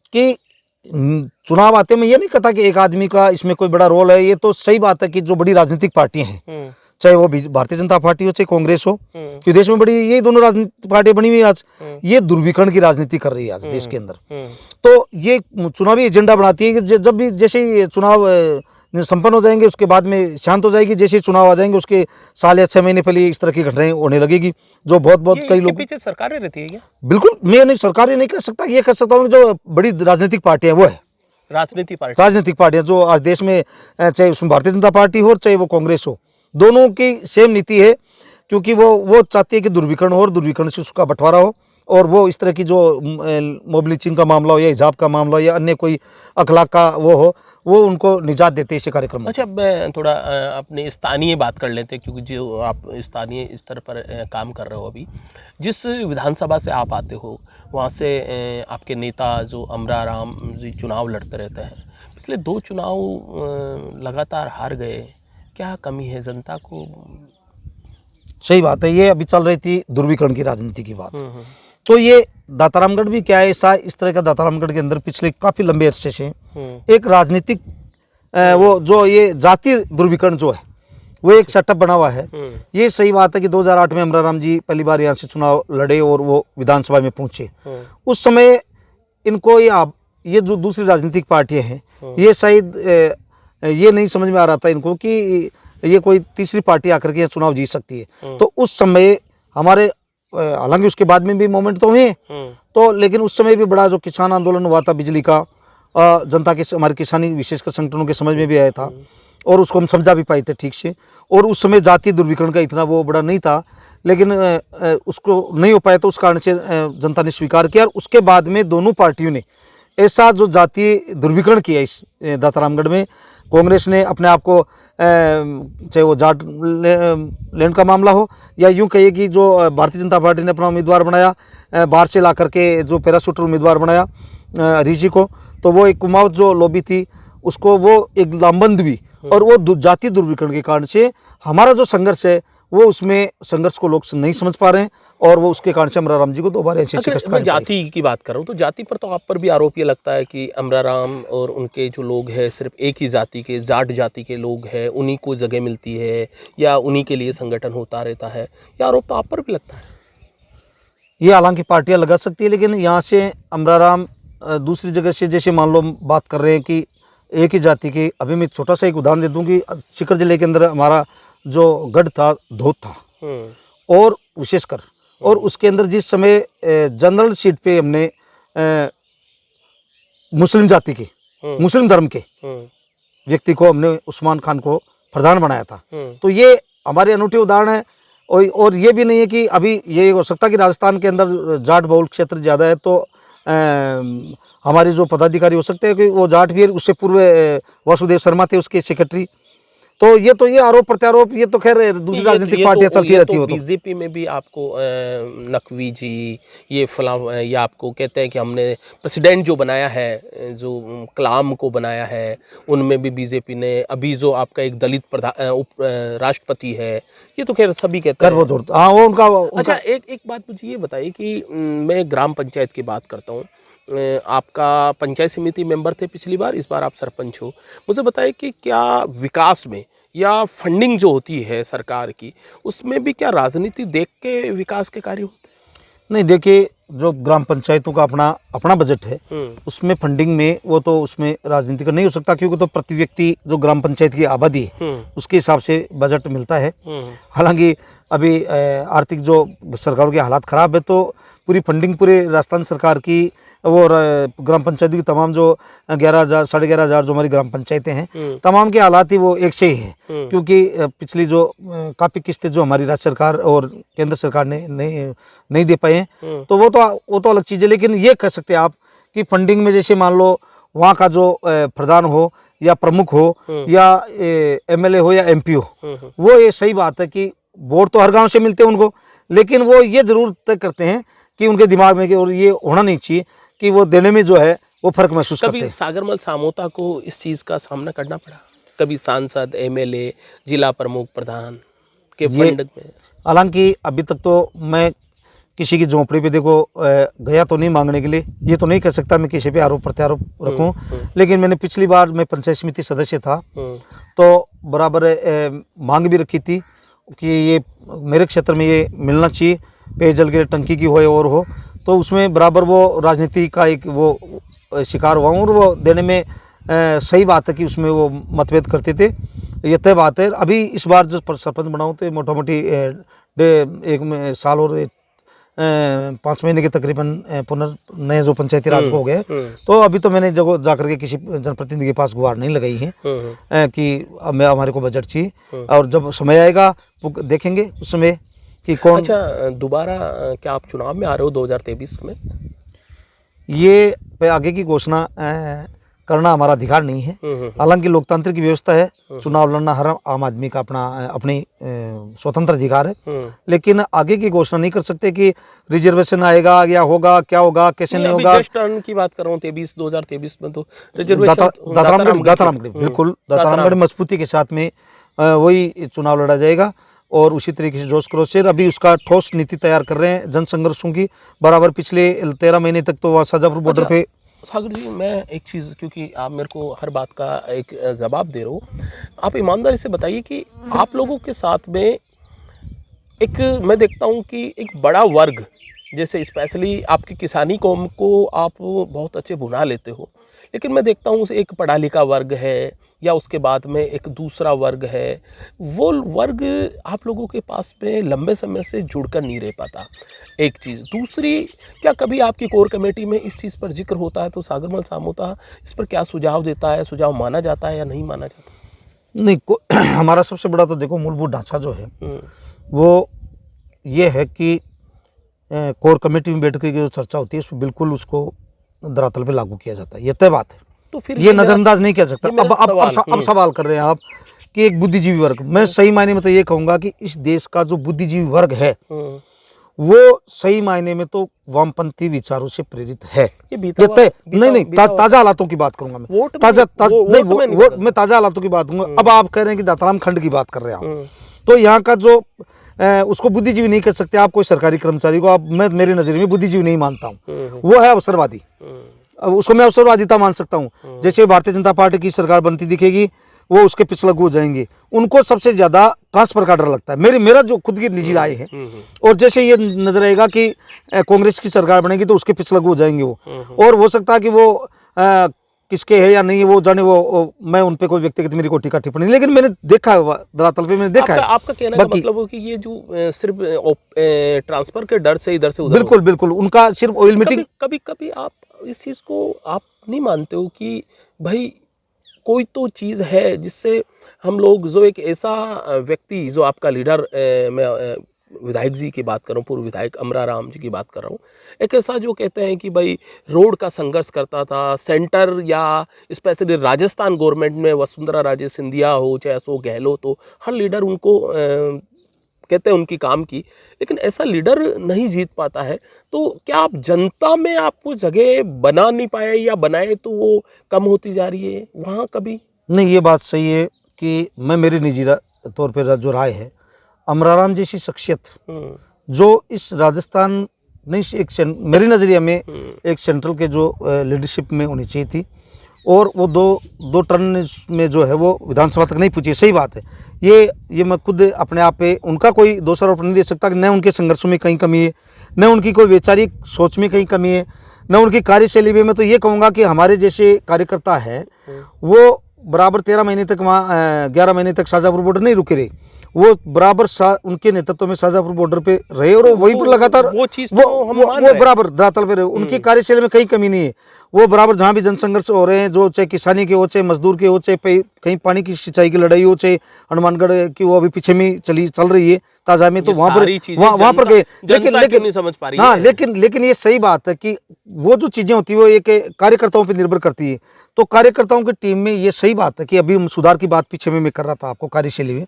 कि चुनाव आते मैं ये नहीं कहता कि एक आदमी का इसमें कोई बड़ा रोल है। ये तो सही बात है कि जो बड़ी राजनीतिक पार्टियां हैं, चाहे वो भारतीय जनता पार्टी हो चाहे कांग्रेस हो, कि देश में बड़ी यही दोनों राजनीतिक पार्टियां बनी हुई है आज, ये दुर्विकरण की राजनीति कर रही है आज देश के अंदर। तो ये चुनावी एजेंडा बनाती है कि जब भी जैसे ही चुनाव संपन्न हो जाएंगे उसके बाद में शांत हो जाएगी, जैसे ही चुनाव आ जाएंगे उसके साल या 6 महीने पहले इस तरह की घटनाएं होने लगेगी, जो बहुत कई लोग पीछे सरकारें रहती है क्या? बिल्कुल, मैं नहीं सरकार ये नहीं कर सकता, ये कर सकता हूँ जो बड़ी राजनीतिक पार्टियां वो है राजनीतिक पार्टियां जो आज देश में, चाहे उसमें भारतीय जनता पार्टी हो चाहे वो कांग्रेस हो, दोनों की सेम नीति है, क्योंकि वो चाहती है कि दुर्विकरण हो और दुर्विकरण से उसका बंटवारा हो, और वो इस तरह की जो मोब लिंचिंग का मामला हो या हिजाब का मामला हो या अन्य कोई अखलाक का वो उनको निजात देते हैं इस कार्यक्रम में। अच्छा, मैं थोड़ा अपने स्थानीय बात कर लेते हैं, क्योंकि जो आप स्थानीय स्तर पर काम कर रहे हो अभी, जिस विधानसभा से आप आते हो वहाँ से आपके नेता जो अमरा राम जी चुनाव लड़ते रहते हैं, पिछले 2 चुनाव लगातार हार गए, क्या कमी है जनता को? सही बात है, ये अभी चल रही थी दुर्विकरण की राजनीति की बात, तो ये दातारामगढ़ भी क्या है ऐसा, इस तरह का दातारामगढ़ के अंदर पिछले काफ़ी लंबे अरसे से एक राजनीतिक वो जो ये जातीय दुर्विकरण जो है वो एक सेटअप बना हुआ है। ये सही बात है कि 2008 में अमरा राम जी पहली बार यहाँ से चुनाव लड़े और वो विधानसभा में पहुंचे। उस समय इनको ये जो दूसरी राजनीतिक पार्टियां हैं, ये शायद ये नहीं समझ में आ रहा था इनको कि ये कोई तीसरी पार्टी आकर के यहाँ चुनाव जीत सकती है। तो उस समय हमारे, हालांकि उसके बाद में भी मूवमेंट तो हुए, तो लेकिन उस समय भी बड़ा जो किसान आंदोलन हुआ था बिजली का, जनता के हमारे किसानी विशेषकर संगठनों के समझ में भी आया था और उसको हम समझा भी पाए थे ठीक से, और उस समय जातीय दुर्विकरण का इतना वो बड़ा नहीं था, लेकिन उसको नहीं हो पाया तो उस कारण से जनता ने स्वीकार किया। और उसके बाद में दोनों पार्टियों ने ऐसा जो जातीय दुर्विकरण किया इस दातारामगढ़ में, कांग्रेस ने अपने आप को चाहे वो जाट लैंड का मामला हो या यूं कहिए कि जो भारतीय जनता पार्टी ने अपना उम्मीदवार बनाया बाहर से ला करके जो पैराशूटर उम्मीदवार बनाया हरीश जी को, तो वो एक कुमाऊं जो लॉबी थी उसको वो एक लामबंद भी, और वो जातीय दुर्विकरण के कारण से हमारा जो संघर्ष है वो उसमें संघर्ष को लोग नहीं समझ पा रहे हैं, और वो उसके कारण से अमरा राम जी को दोबारा ऐसी शिकस्त मैं जाति की बात कर रहा हूँ, तो जाति पर तो आप पर भी आरोप ये लगता है कि अमरा राम और उनके जो लोग हैं सिर्फ एक ही जाति के, जाट जाति के लोग हैं, उन्हीं को जगह मिलती है या उन्हीं के लिए संगठन होता रहता है, ये आरोप तो आप पर भी लगता है? ये हालांकि पार्टियां लगा सकती है, लेकिन यहाँ से अमरा राम दूसरी जगह से, जैसे मान लो बात कर रहे हैं कि एक ही जाति के, अभी मैं छोटा सा एक उदाहरण दे दूं कि सीकर जिले के अंदर हमारा जो गढ़ था धोत था, और विशेषकर और उसके अंदर जिस समय जनरल सीट पे हमने मुस्लिम जाति के, मुस्लिम धर्म के व्यक्ति को हमने उस्मान खान को प्रधान बनाया था, तो ये हमारे अनूठे उदाहरण है। और ये भी नहीं है कि अभी ये हो सकता कि राजस्थान के अंदर जाट बहुल क्षेत्र ज़्यादा है, तो हमारे जो पदाधिकारी हो सकते हैं कि वो जाट भी, उससे पूर्व वासुदेव शर्मा थे उसके सेक्रेटरी, तो ये आरोप प्रत्यारोप ये तो खैर दूसरी राजनीतिक पार्टियां चलती रहती हो। बीजेपी में भी आपको नकवी जी ये आपको कहते हैं कि हमने प्रेसिडेंट जो बनाया है, जो कलाम को बनाया है, उनमें भी बीजेपी ने, अभी जो आपका एक दलित राष्ट्रपति है, ये तो खैर सभी कहते हैं वो जोड़ता। हाँ, वो उनका अच्छा, एक बात मुझे ये बताइए कि मैं ग्राम पंचायत की बात करता हूँ, आपका पंचायत समिति मेंबर थे पिछली बार, इस बार आप सरपंच हो, मुझे बताइए कि क्या विकास में या फंडिंग जो होती है सरकार की, उसमें भी क्या राजनीति देख के विकास के कार्य होते हैं? नहीं, देखिए जो ग्राम पंचायतों का अपना बजट है, उसमें फंडिंग में वो तो उसमें राजनीति का नहीं हो सकता, क्योंकि तो प्रति व्यक्ति जो ग्राम पंचायत की आबादी है उसके हिसाब से बजट मिलता है। हालांकि अभी आर्थिक जो सरकारों के हालात ख़राब है, तो पूरी फंडिंग पूरे राजस्थान सरकार की और ग्राम पंचायतों की तमाम जो 11,000 साढ़े 11,000 जो हमारी ग्राम पंचायतें हैं, तमाम के हालात ही वो एक से ही हैं, क्योंकि पिछली जो काफ़ी किस्तें जो हमारी राज्य सरकार और केंद्र सरकार ने नहीं दे पाए हैं, तो वो तो अलग चीज़ है। लेकिन ये कह सकते हैं आप कि फंडिंग में जैसे मान लो वहाँ का जो प्रधान हो या प्रमुख हो या MLA हो या MP हो, वो ये सही बात है कि वोट तो हर गांव से मिलते हैं उनको, लेकिन वो ये जरूर तय करते हैं कि उनके दिमाग में, और ये होना नहीं चाहिए कि वो देने में जो है वो फर्क महसूस करते हैं। कभी सागरमल सामोता को इस चीज़ का सामना करना पड़ा? कभी सांसद, MLA, जिला प्रमुख, प्रधान के फंड में? हालांकि अभी तक तो मैं किसी की झोंपड़ी पे देखो गया तो नहीं मांगने के लिए, ये तो नहीं कह सकता मैं किसी पे आरोप प्रत्यारोप रखूं, लेकिन मैंने पिछली बार मैं पंचायत समिति सदस्य था तो बराबर मांग भी रखी थी कि ये मेरे क्षेत्र में ये मिलना चाहिए, पेयजल के टंकी की हो और हो, तो उसमें बराबर वो राजनीति का एक वो शिकार हुआ हूँ और वो देने में सही बात है कि उसमें वो मतभेद करते थे, ये तय बात है। अभी इस बार जो सरपंच बनाऊँ तो मोटा मोटी 1 साल और 5 महीने के तकरीबन नए जो पंचायती राज को हो गए, तो अभी तो मैंने जगह जाकर के किसी जनप्रतिनिधि के पास गुहार नहीं लगाई है कि हमारे को बजट चाहिए, और जब समय आएगा वो देखेंगे उस समय कि कौन। अच्छा, दोबारा क्या आप चुनाव में आ रहे हो 2023 में? ये पे आगे की घोषणा करना हमारा अधिकार नहीं है, हालांकि लोकतांत्रिक व्यवस्था है, चुनाव लड़ना हर आम आदमी का अपनी स्वतंत्र अधिकार है, लेकिन आगे की घोषणा नहीं कर सकते कि रिजर्वेशन आएगा या होगा, क्या होगा, कैसे नहीं होगा। टर्न की बात कर रहा हूँ 2023 में तो रिजर्वेशन दातारामगढ़ बिल्कुल दातारामगढ़ मजबूती के साथ में वही चुनाव लड़ा जाएगा और उसी तरीके से जोश खरोश से अभी उसका ठोस नीति तैयार कर रहे हैं जन संघर्षों की। बराबर पिछले 13 महीने तक तो वहाँ शाजापुर बॉर्डर पे। सागर जी, मैं एक चीज़, क्योंकि आप मेरे को हर बात का एक जवाब दे रहे हो, आप ईमानदारी से बताइए कि आप लोगों के साथ में एक मैं देखता हूँ कि एक बड़ा वर्ग, जैसे स्पेशली आपकी किसानी कौम को आप बहुत अच्छे भुना लेते हो, लेकिन मैं देखता हूँ एक पढ़ा लिखा वर्ग है या उसके बाद में एक दूसरा वर्ग है, वो वर्ग आप लोगों के पास में लंबे समय से जुड़कर नहीं रह पाता। एक चीज़, दूसरी, क्या कभी आपकी कोर कमेटी में इस चीज़ पर जिक्र होता है तो सागरमल सामोता इस पर क्या सुझाव देता है? सुझाव माना जाता है या नहीं माना जाता? नहीं, हमारा सबसे बड़ा तो देखो मूलभूत ढांचा जो है वो ये है कि कोर कमेटी में बैठ के जो चर्चा होती है उसमें बिल्कुल उसको धरातल पे लागू किया जाता है, ये तय बात है, तो फिर ये नजरअंदाज नहीं किया सकता। अब सवाल कर रहे हैं आप कि एक बुद्धिजीवी वर्ग, मैं सही मायने में तो ये कहूंगा कि इस देश का जो बुद्धिजीवी वर्ग है वो सही मायने में तो वामपंथी विचारों से प्रेरित है। नहीं ताजा हालातों की बात करूंगा मैं, मैं ताजा हालातों की बात करूंगा। अब आप कह रहे हैं कि दाताराम खंड की बात कर रहे हैं आप, तो यहाँ का जो उसको बुद्धिजीवी नहीं कर सकते आप, कोई सरकारी कर्मचारी को आप, मैं मेरे नजरिए में बुद्धिजीवी नहीं मानता हूँ, वो है अवसरवादी। उसको मैं अवसरवादिता मान सकता हूँ। जैसे भारतीय जनता पार्टी की सरकार बनती दिखेगी वो उसके पिछले हो जाएंगे, उनको सबसे ज्यादा ट्रांसफर का डर लगता है, मेरा जो खुद की निजी राय है। और जैसे ये नजर आएगा कि कांग्रेस की सरकार बनेगी तो उसके पिछले हो जाएंगे वो, और हो सकता है कि वो किसके है या नहीं है वो जाने, वो मैं उन पे कोई व्यक्तिगत मेरी कोई टीका टिप्पणी, लेकिन मैंने देखा है धरातल पे, मैंने देखा है। आपका कहने का मतलब है कि ये जो सिर्फ ट्रांसफर के डर से इधर से उधर, बिल्कुल बिल्कुल उनका सिर्फ ऑयल मीटिंग। कभी कभी आप इस चीज को आप नहीं मानते हो कि भाई कोई तो चीज़ है जिससे हम लोग, जो एक ऐसा व्यक्ति जो आपका लीडर, मैं विधायक जी की बात कर रहा हूँ, पूर्व विधायक अमराराम जी की बात कर रहा हूँ, एक ऐसा जो कहते हैं कि भाई रोड का संघर्ष करता था, सेंटर या स्पेशली राजस्थान गवर्नमेंट में वसुंधरा राजे सिंधिया हो चाहे अशोक गहलोत हो, हर लीडर उनको कहते हैं उनकी काम की, लेकिन ऐसा लीडर नहीं जीत पाता है। तो क्या आप जनता में आपको जगह बना नहीं पाए या बनाए तो वो कम होती जा रही है वहाँ कभी? नहीं, ये बात सही है कि मैं मेरी निजी तौर पर जो राय है, अमराराम जैसी शख्सियत जो इस राजस्थान नहीं, एक मेरी नज़रिया में एक सेंट्रल के जो लीडरशिप में होनी चाहिए थी, और वो दो टर्न में जो है वो विधानसभा तक नहीं पहुंची, सही बात है। ये मैं खुद अपने आप पे उनका कोई दोषारोप नहीं दे सकता कि न उनके संघर्षों में कहीं कमी है, न उनकी कोई वैचारिक सोच में कहीं कमी है, न उनकी कार्यशैली में। मैं तो ये कहूँगा कि हमारे जैसे कार्यकर्ता है वो बराबर 13 महीने तक वहाँ 11 महीने तक शाजापुर बॉर्डर नहीं रुके रहे, वो बराबर उनके नेतृत्व में शाजापुर बॉर्डर पे रहे और वहीं पर लगातार वो बराबर धरातल पे रहे। उनकी कार्यशैली में कहीं कमी नहीं है, वो बराबर जहाँ भी जनसंघर्ष हो रहे हैं, जो चाहे किसानी के हो, चाहे मजदूर के हो, चाहे कहीं पानी की सिंचाई की लड़ाई हो, चाहे हनुमानगढ़ की वो अभी पीछे में चल रही है ताजा में, तो वहाँ पर गए। लेकिन समझ पा रही है। हाँ, लेकिन ये सही बात है कि वो जो चीजें होती है वो एक कार्यकर्ताओं पर निर्भर करती है। तो कार्यकर्ताओं की टीम में ये सही बात है कि अभी हम सुधार की बात पीछे में मैं कर रहा था आपको, कार्यशैली में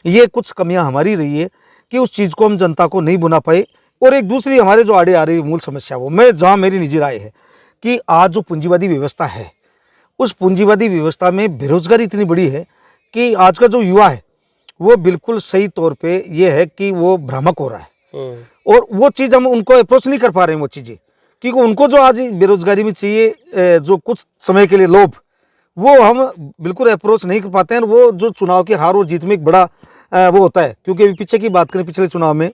ये कुछ कमियां हमारी रही है कि उस चीज़ को हम जनता को नहीं बुना पाए। और एक दूसरी हमारे जो आड़े आ रही मूल समस्या, वो मैं जहाँ मेरी निजी राय है कि आज जो पूंजीवादी व्यवस्था है, उस पूंजीवादी व्यवस्था में बेरोजगारी इतनी बड़ी है कि आज का जो युवा है वो बिल्कुल सही तौर पे ये है कि वो भ्रामक हो रहा है। और वो चीज़ हम उनको अप्रोच नहीं कर पा रहे हैं वो चीज़ें, क्योंकि उनको जो आज बेरोजगारी में चाहिए जो कुछ समय के लिए लोभ, वो हम बिल्कुल अप्रोच नहीं कर पाते हैं। और वो जो चुनाव की हार और जीत में एक बड़ा वो होता है, क्योंकि अभी पीछे की बात करें पिछले चुनाव में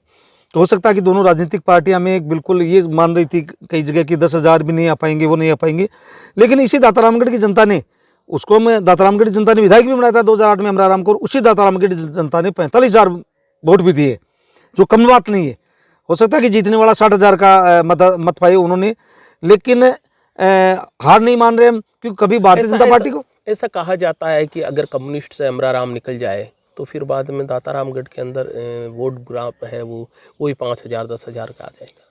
तो हो सकता है कि दोनों राजनीतिक पार्टियां में एक बिल्कुल ये मान रही थी कई जगह कि 10,000 भी नहीं आ पाएंगे, वो नहीं आ पाएंगे, लेकिन इसी दातारामगढ़ की जनता ने उसको, मैं दातारामगढ़ की जनता ने विधायक भी बनाया था 2008 में अमराराम को, और उसी दातारामगढ़ की जनता ने 45,000 वोट भी दिए, जो कम बात नहीं है। हो सकता है कि जीतने वाला 60,000 का मत पाए उन्होंने, लेकिन हार नहीं मान रहे हम, क्योंकि कभी भारतीय जनता पार्टी को ऐसा कहा जाता है कि अगर कम्युनिस्ट से अमराराम निकल जाए तो फिर बाद में दातारामगढ़ के अंदर वोट ग्राफ है वो वही 5,000 10,000 का आ जाएगा।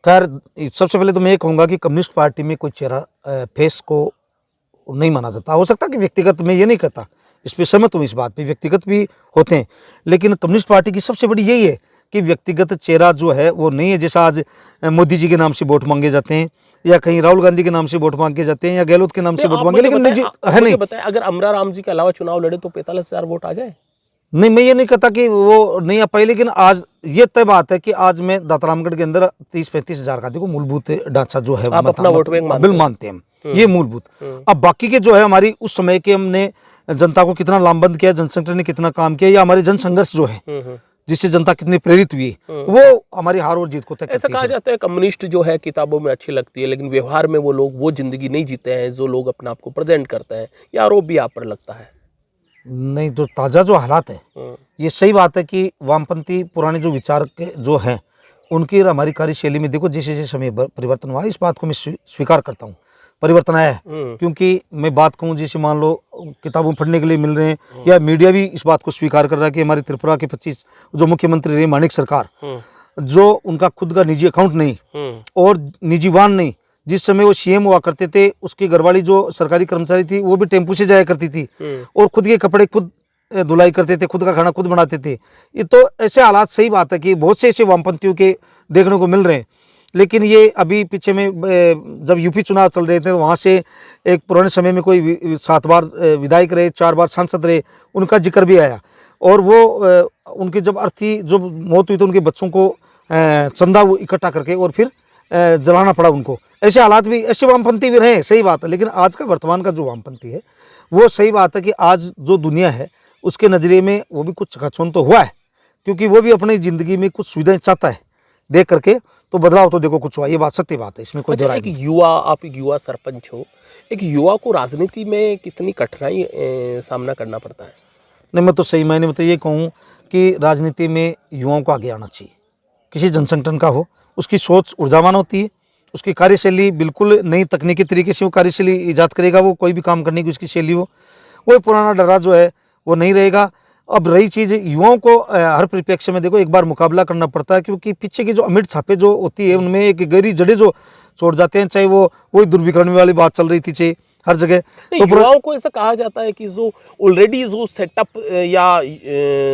खैर सबसे पहले तो मैं ये कहूँगा कि कम्युनिस्ट पार्टी में कोई चेहरा फेस को नहीं माना जाता। हो सकता है कि व्यक्तिगत, मैं ये नहीं कहता, इस पर सहमत हूँ, इस बात पे व्यक्तिगत भी होते हैं, लेकिन कम्युनिस्ट पार्टी की सबसे बड़ी यही है कि व्यक्तिगत चेहरा जो है वो नहीं है। जैसा आज मोदी जी के नाम से वोट मांगे जाते हैं, या कहीं राहुल गांधी के नाम से वोट मांगे जाते हैं, या गहलोत के नाम से वोट मांगे, लेकिन है नहीं। बताए अगर अमराराम जी के अलावा चुनाव लड़े तो 45,000 वोट आ जाए। नहीं, मैं ये नहीं कहता कि वो नहीं आ पाई, लेकिन आज ये तय बात है कि आज में दातारामगढ़ के अंदर 30-35 हजार का देखो मूलभूत ढांचा जो है आप अपना वोट बैंक बिल मानते हैं हम, ये मूलभूत। अब बाकी के जो है हमारी उस समय के हमने जनता को कितना लामबंद किया, जनसंगठन ने कितना काम किया, या हमारे जन संघर्ष जो है जिससे जनता कितनी प्रेरित हुई, वो हमारी हार और जीत को तय करती है। ऐसा कहा जाता है कम्युनिस्ट जो है किताबों में अच्छी लगती है, लेकिन व्यवहार में वो लोग वो जिंदगी नहीं जीते हैं जो लोग अपने आप को प्रेजेंट करते हैं। ये आरोप भी आप पर लगता है? नहीं, तो ताज़ा जो हालात है, ये सही बात है कि वामपंथी पुराने जो विचार के जो हैं उनकी और हमारी कार्यशैली में देखो जैसे जैसे समय परिवर्तन हुआ, इस बात को मैं स्वीकार करता हूँ, परिवर्तन आया है। क्योंकि मैं बात कहूँ, जैसे मान लो किताबों पढ़ने के लिए मिल रहे हैं, या मीडिया भी इस बात को स्वीकार कर रहा है कि हमारे त्रिपुरा के 25 जो मुख्यमंत्री रहे माणिक सरकार, जो उनका खुद का निजी अकाउंट नहीं और निजी वाहन नहीं, जिस समय वो सीएम हुआ करते थे उसकी घरवाली जो सरकारी कर्मचारी थी वो भी टेम्पू से जाया करती थी, और खुद के कपड़े खुद धुलाई करते थे, खुद का खाना खुद बनाते थे। ये तो ऐसे हालात, सही बात है कि बहुत से ऐसे वामपंथियों के देखने को मिल रहे हैं। लेकिन ये अभी पीछे में जब यूपी चुनाव चल रहे थे तो वहाँ से एक पुराने समय में कोई 7 बार विधायक रहे, 4 बार सांसद रहे, उनका जिक्र भी आया, और वो उनकी जब अर्थी जो मौत हुई तो उनके बच्चों को चंदा इकट्ठा करके और फिर जलाना पड़ा उनको। ऐसे हालात भी, ऐसे वामपंथी भी रहे, सही बात है। लेकिन आज का वर्तमान का जो वामपंथी है वो सही बात है कि आज जो दुनिया है उसके नज़रिए में वो भी कुछ चकाचौंध तो हुआ है, क्योंकि वो भी अपनी ज़िंदगी में कुछ सुविधाएं चाहता है देख करके, तो बदलाव तो देखो कुछ हुआ, ये बात सत्य बात है, इसमें कोई अच्छा, एक युवा, आप एक युवा सरपंच हो, एक युवा को राजनीति में कितनी कठिनाई सामना करना पड़ता है? नहीं, मैं तो सही मायने में तो ये कहूँ कि राजनीति में युवाओं को आगे आना चाहिए। किसी जनसंगठन का हो, उसकी सोच ऊर्जावान होती है, उसकी कार्यशैली बिल्कुल नई तकनीकी तरीके से वो कार्यशैली ईजाद करेगा, वो कोई भी काम करने की उसकी शैली हो, वो पुराना डरा जो है वो नहीं रहेगा। अब रही चीज़ युवाओं को हर परिप्रेक्ष्य में देखो एक बार मुकाबला करना पड़ता है, क्योंकि पीछे की जो अमिट छापे जो होती है उनमें एक गहरी जड़ें जो छोड़ जाते हैं, चाहे वो वही दुर्विकरण वाली बात चल रही थी चाहे हर जगह। तो युवाओं को ऐसा कहा जाता है कि जो ऑलरेडी जो सेटअप या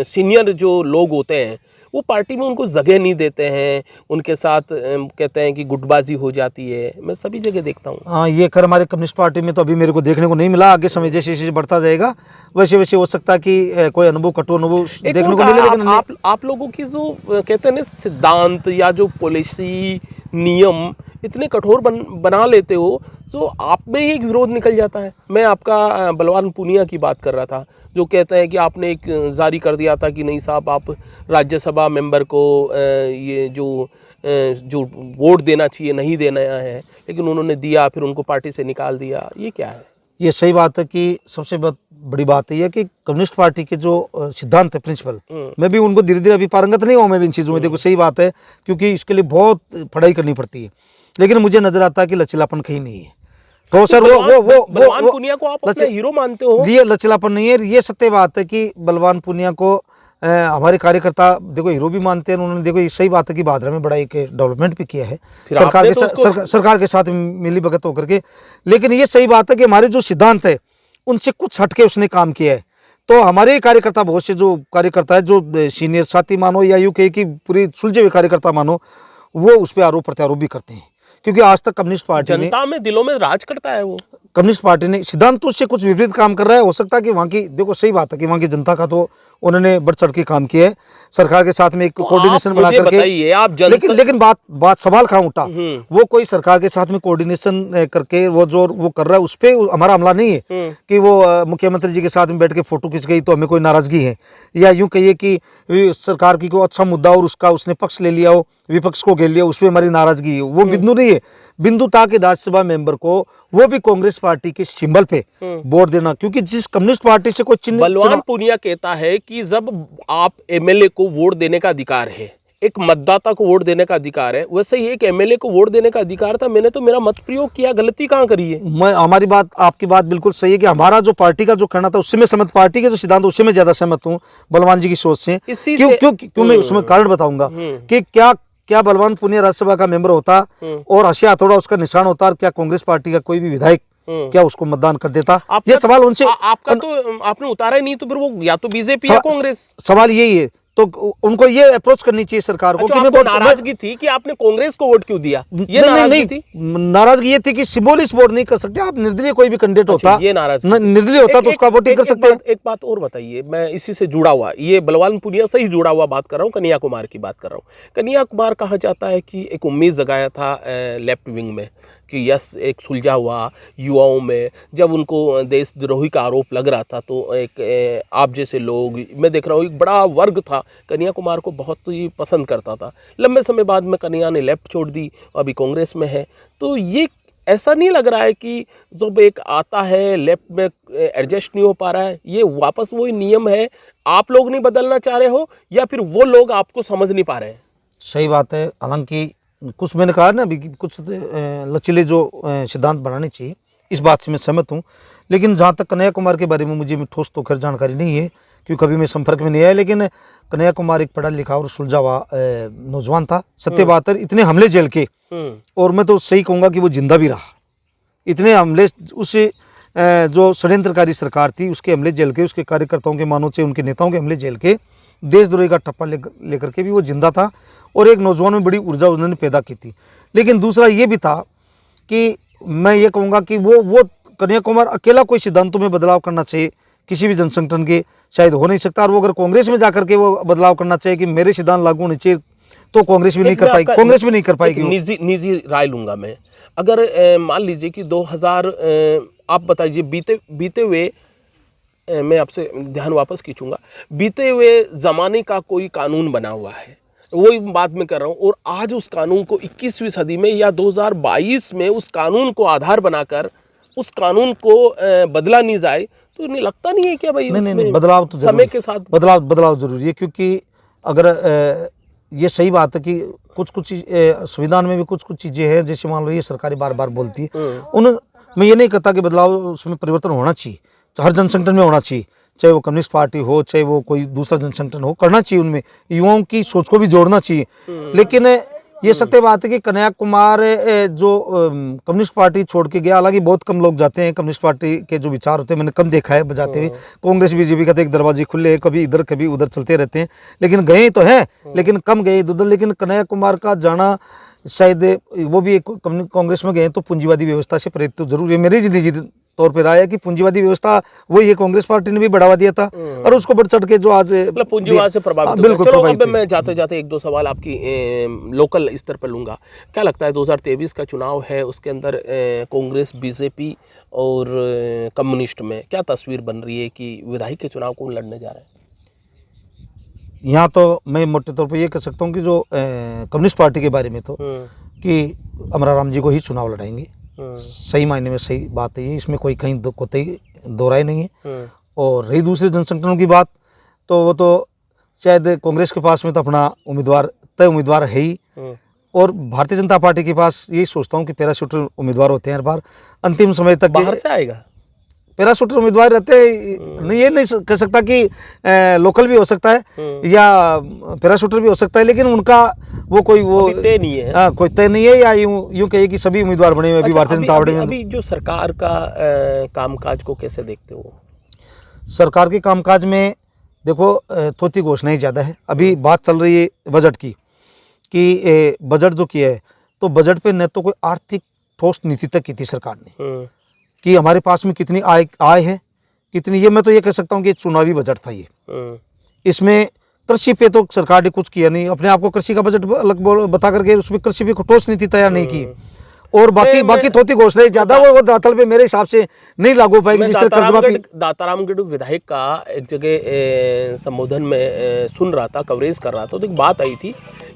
सीनियर जो लोग होते हैं वो पार्टी में उनको जगह नहीं देते हैं, उनके साथ कहते हैं कि गुटबाजी हो जाती है। मैं सभी जगह देखता हूँ। हाँ, ये कर हमारे कम्युनिस्ट पार्टी में तो अभी मेरे को देखने को नहीं मिला। आगे समय जैसे जैसे बढ़ता जाएगा वैसे वैसे हो सकता है कि कोई अनुभव, कटु अनुभव देखने को मिले। लेकिन आप लोगों की जो कहते हैं ना सिद्धांत या जो पॉलिसी नियम इतने कठोर बना लेते हो, तो आप में ही एक विरोध निकल जाता है। मैं आपका बलवान पूनिया की बात कर रहा था, जो कहते हैं कि आपने एक जारी कर दिया था कि नहीं साहब, आप राज्यसभा मेंबर को ये जो वोट देना चाहिए नहीं देना है, लेकिन उन्होंने दिया, फिर उनको पार्टी से निकाल दिया। ये क्या है? ये सही बात है कि सबसे बड़ी बात है कि कम्युनिस्ट पार्टी के जो सिद्धांत है, प्रिंसिपल, मैं भी उनको धीरे धीरे अभी पारंगत नहीं हूँ मैं भी इन चीज़ों में। देखो सही बात है, क्योंकि इसके लिए बहुत पढ़ाई करनी पड़ती है, लेकिन मुझे नजर आता है कि लचीलापन कहीं नहीं है। तो सर वो बलवान पूनिया को आप अपना हीरो मानते हो? ये लचीलापन नहीं है, ये सत्य बात है कि बलवान पूनिया को हमारे कार्यकर्ता देखो हीरो भी मानते हैं। उन्होंने देखो ये सही बात है कि भादरा में बड़ा एक डेवलपमेंट भी किया है सरकार के साथ मिली भगत होकर के। लेकिन ये सही बात है कि हमारे जो सिद्धांत है उनसे कुछ हटके उसने काम किया है। तो हमारे कार्यकर्ता, बहुत से जो कार्यकर्ता है, जो सीनियर साथी मानो या यूं कहे कि पूरी सुलझे हुए कार्यकर्ता मानो, वो उस पर आरोप प्रत्यारोप भी करते हैं, क्योंकि आज तक कम्युनिस्ट पार्टी जनता में दिलों में राज करता है वो। कम्युनिस्ट पार्टी ने सिद्धांतों से कुछ विपरीत काम कर रहा है। हो सकता है कि वहाँ की, देखो सही बात है कि वहाँ की जनता का तो उन्होंने बढ़ चढ़ के काम किया है, सरकार के साथ में एक कोऑर्डिनेशन बना मुझे करके। बताइए, आप लेकिन बात सवाल कहाँ उठा, वो कोई सरकार के साथ में कोऑर्डिनेशन करके वो कर रहा है, उस पर हमारा हमला नहीं है कि वो मुख्यमंत्री जी के साथ में बैठ के फोटो खिंच गई तो हमें कोई नाराजगी है, या यूं कहिए कि सरकार की कोई अच्छा मुद्दा और उसने पक्ष ले लिया हो, विपक्ष को घेर लिया, उसमें हमारी नाराजगी है, वो बिंदु नहीं है। बिंदु था कि राज्यसभा मेंबर को वो भी कांग्रेस पार्टी के सिंबल पे वोट देना, क्योंकि जिस कम्युनिस्ट पार्टी से कोई चिन्ह। बलवान पूनिया कहता है कि जब आप एमएलए को वोट देने का अधिकार है, एक मतदाता को वोट देने का अधिकार है, वैसे ही एक एमएलए को वोट देने का अधिकार था। मैंने तो मेरा मत प्रयोग किया, गलती कहाँ करी है? हमारी बात, आपकी बात बिल्कुल सही है कि हमारा जो पार्टी का जो कहना था उससे मैं सहमत, पार्टी के जो सिद्धांत उससे मैं ज्यादा सहमत हूँ बलवान जी की सोच से। क्यों मैं उसमें कारण बताऊंगा कि क्या बलवान पूनिया राज्यसभा का मेंबर होता और हंसिया हथौड़ा उसका निशान होता, और क्या कांग्रेस पार्टी का कोई भी विधायक क्या उसको मतदान कर देता? ये सवाल उनसे आपका तो आपने उतारा ही नहीं, तो फिर वो या तो बीजेपी या कांग्रेस। सवाल यही है, तो उनको ये अप्रोच करनी चाहिए सरकार को। अच्छा, आपको नाराजगी थी कि आपने कांग्रेस को वोट क्यों दिया? ये नाराजगी थी? नाराजगी ये थी कि सिंबॉलिक वोट नहीं कर सकते आप, निर्दलीय कोई भी कैंडिडेट होता, ये नाराजगी निर्दलीय होता तो उसका वोटिंग कर सकते हैं। एक बात और बताइए, मैं इसी से जुड़ा हुआ, ये बलवान पूनिया से ही जुड़ा हुआ बात कर रहा हूँ, कन्हैया कुमार की बात कर रहा हूँ। कन्हैया कुमार कहा जाता है कि एक उम्मीद जगाया था लेफ्ट विंग में कि यस, एक सुलझा हुआ युवाओं में, जब उनको देशद्रोही का आरोप लग रहा था तो एक आप जैसे लोग, मैं देख रहा हूँ एक बड़ा वर्ग था कन्हैया कुमार को बहुत ही पसंद करता था। लंबे समय बाद में कन्हैया ने लेफ्ट छोड़ दी, अभी कांग्रेस में है। तो ये ऐसा नहीं लग रहा है कि जब एक आता है लेफ्ट में एडजस्ट नहीं हो पा रहा है, ये वापस वही नियम है, आप लोग नहीं बदलना चाह रहे हो या फिर वो लोग आपको समझ नहीं पा रहे हैं? सही बात है, हालांकि कुछ मैंने कहा ना अभी, कुछ लचीले जो सिद्धांत बनाने चाहिए, इस बात से मैं सहमत हूँ। लेकिन जहाँ तक कन्हैया कुमार के बारे में मुझे ठोस तो खैर जानकारी नहीं है, क्योंकि कभी मैं संपर्क में नहीं आया। लेकिन कन्हैया कुमार एक पढ़ा लिखा और सुलझा हुआ नौजवान था। सत्य बात है, इतने हमले झेल के, और मैं तो सही कहूँगा कि वो जिंदा भी रहा, इतने हमले उसे जो षड्यंत्रकारी सरकार थी उसके हमले झेल के, उसके कार्यकर्ताओं के मानो से उनके नेताओं के हमले झेल के, देशद्रोही का ठप्पा लेकर के भी वो जिंदा था, और एक नौजवान में बड़ी ऊर्जा उन्होंने पैदा की थी। लेकिन दूसरा ये भी था कि मैं ये कहूँगा कि वो कन्हैया कुमार अकेला कोई सिद्धांतों में बदलाव करना चाहिए, किसी भी जनसंगठन के शायद हो नहीं सकता। और वो अगर कांग्रेस में जाकर के वो बदलाव करना चाहिए कि मेरे सिद्धांत लागू होने चाहिए, तो कांग्रेस भी नहीं कर पाएगी, कांग्रेस भी नहीं कर पाएगी। निजी राय लूंगा मैं, अगर मान लीजिए कि 2000 आप बताइए, बीते हुए मैं आपसे ध्यान वापस खींचूंगा, बीते हुए ज़माने का कोई कानून बना हुआ है, वही बात मैं कर रहा हूँ, और आज उस कानून को 21वीं सदी में या 2022 में उस कानून को आधार बनाकर उस कानून को बदला नहीं जाए, तो नहीं लगता नहीं है क्या भाई? नहीं, बदलाव तो समय के साथ बदलाव जरूरी है, क्योंकि अगर ये सही बात है कि कुछ संविधान में भी कुछ चीज़ें हैं, जैसे मान लो ये सरकारी बार बार बोलती है, मैं ये नहीं कहता कि बदलाव उसमें परिवर्तन होना चाहिए, हर जनसंगठन में होना चाहिए, चाहे वो कम्युनिस्ट पार्टी हो, चाहे वो कोई दूसरा जनसंगठन हो, करना चाहिए, उनमें युवाओं की सोच को भी जोड़ना चाहिए। लेकिन ये सत्य बात है कि कन्हैया कुमार जो कम्युनिस्ट पार्टी छोड़ के गया, हालांकि बहुत कम लोग जाते हैं कम्युनिस्ट पार्टी के जो विचार होते हैं, मैंने कम देखा है बजाते हुए। कांग्रेस बीजेपी का तो एक दरवाजे खुले हैं, कभी इधर कभी उधर चलते रहते हैं, लेकिन गए तो हैं, लेकिन कम गए इधर। लेकिन कन्हैया कुमार का जाना शायद वो भी एक कांग्रेस में गए तो पूंजीवादी व्यवस्था से प्रेरित तो जरूर है। मेरी निजी तौर पर राय है कि पूंजीवादी व्यवस्था वही है, कांग्रेस पार्टी ने भी बढ़ावा दिया था, और उसको बढ़ चढ़ के जो आज मतलब पूंजीवाद से प्रभावित। बिल्कुल। चलो, अब मैं जाते जाते एक दो सवाल आपकी लोकल स्तर पर लूंगा। क्या लगता है 2023 का चुनाव है, उसके अंदर कांग्रेस, बीजेपी और कम्युनिस्ट में क्या तस्वीर बन रही है कि विधायक के चुनाव कौन लड़ने जा रहे हैं? यहाँ तो मैं मोटे तौर पर ये कह सकता हूँ कि जो कम्युनिस्ट पार्टी के बारे में तो कि अमराराम जी को ही चुनाव लड़ाएंगे, सही मायने में सही बात है ये, इसमें कोई कहीं दो राय नहीं है। और रही दूसरे जनसंगठनों की बात, तो वो तो शायद कांग्रेस के पास में तो अपना तय उम्मीदवार है ही, और भारतीय जनता पार्टी के पास यही सोचता हूँ कि पैराशूटर उम्मीदवार होते हैं हर बार, अंतिम समय तक बाहर से आएगा पैराशूटर उम्मीदवार रहते हैं। नहीं, ये नहीं कह सकता कि लोकल भी हो सकता है या पैराशूटर भी हो सकता है, लेकिन उनका वो तय नहीं है। कोई तय नहीं है, या यूं कहिए कि सभी उम्मीदवार बने हुए अभी भारतीय जनता पार्टी में। अभी जो सरकार का कामकाज को कैसे देखते हो? सरकार के कामकाज में देखो, थोड़ी घोषणाएं ज़्यादा है। अभी बात चल रही है बजट की, कि बजट जो किया है, तो बजट पे न तो कोई आर्थिक ठोस नीति तक की थी सरकार ने, कि हमारे पास में कितनी आय है, कितनी, ये मैं तो ये कह सकता हूँ कि चुनावी बजट था ये। इसमें कृषि पे तो सरकार ने कुछ किया नहीं, अपने आप को कृषि का बजट अलग बता करके उसमें कृषि पे ठोस नीति तैयार नहीं की। और बाकी थोती घोषणाएं ज्यादा वो दातल पे मेरे हिसाब से नहीं लागू हो पाएगी। जिस तरह दातारामगढ़ विधायक का एक जगह संबोधन में सुन रहा था, कवरेज कर रहा था, तो एक बात आई थी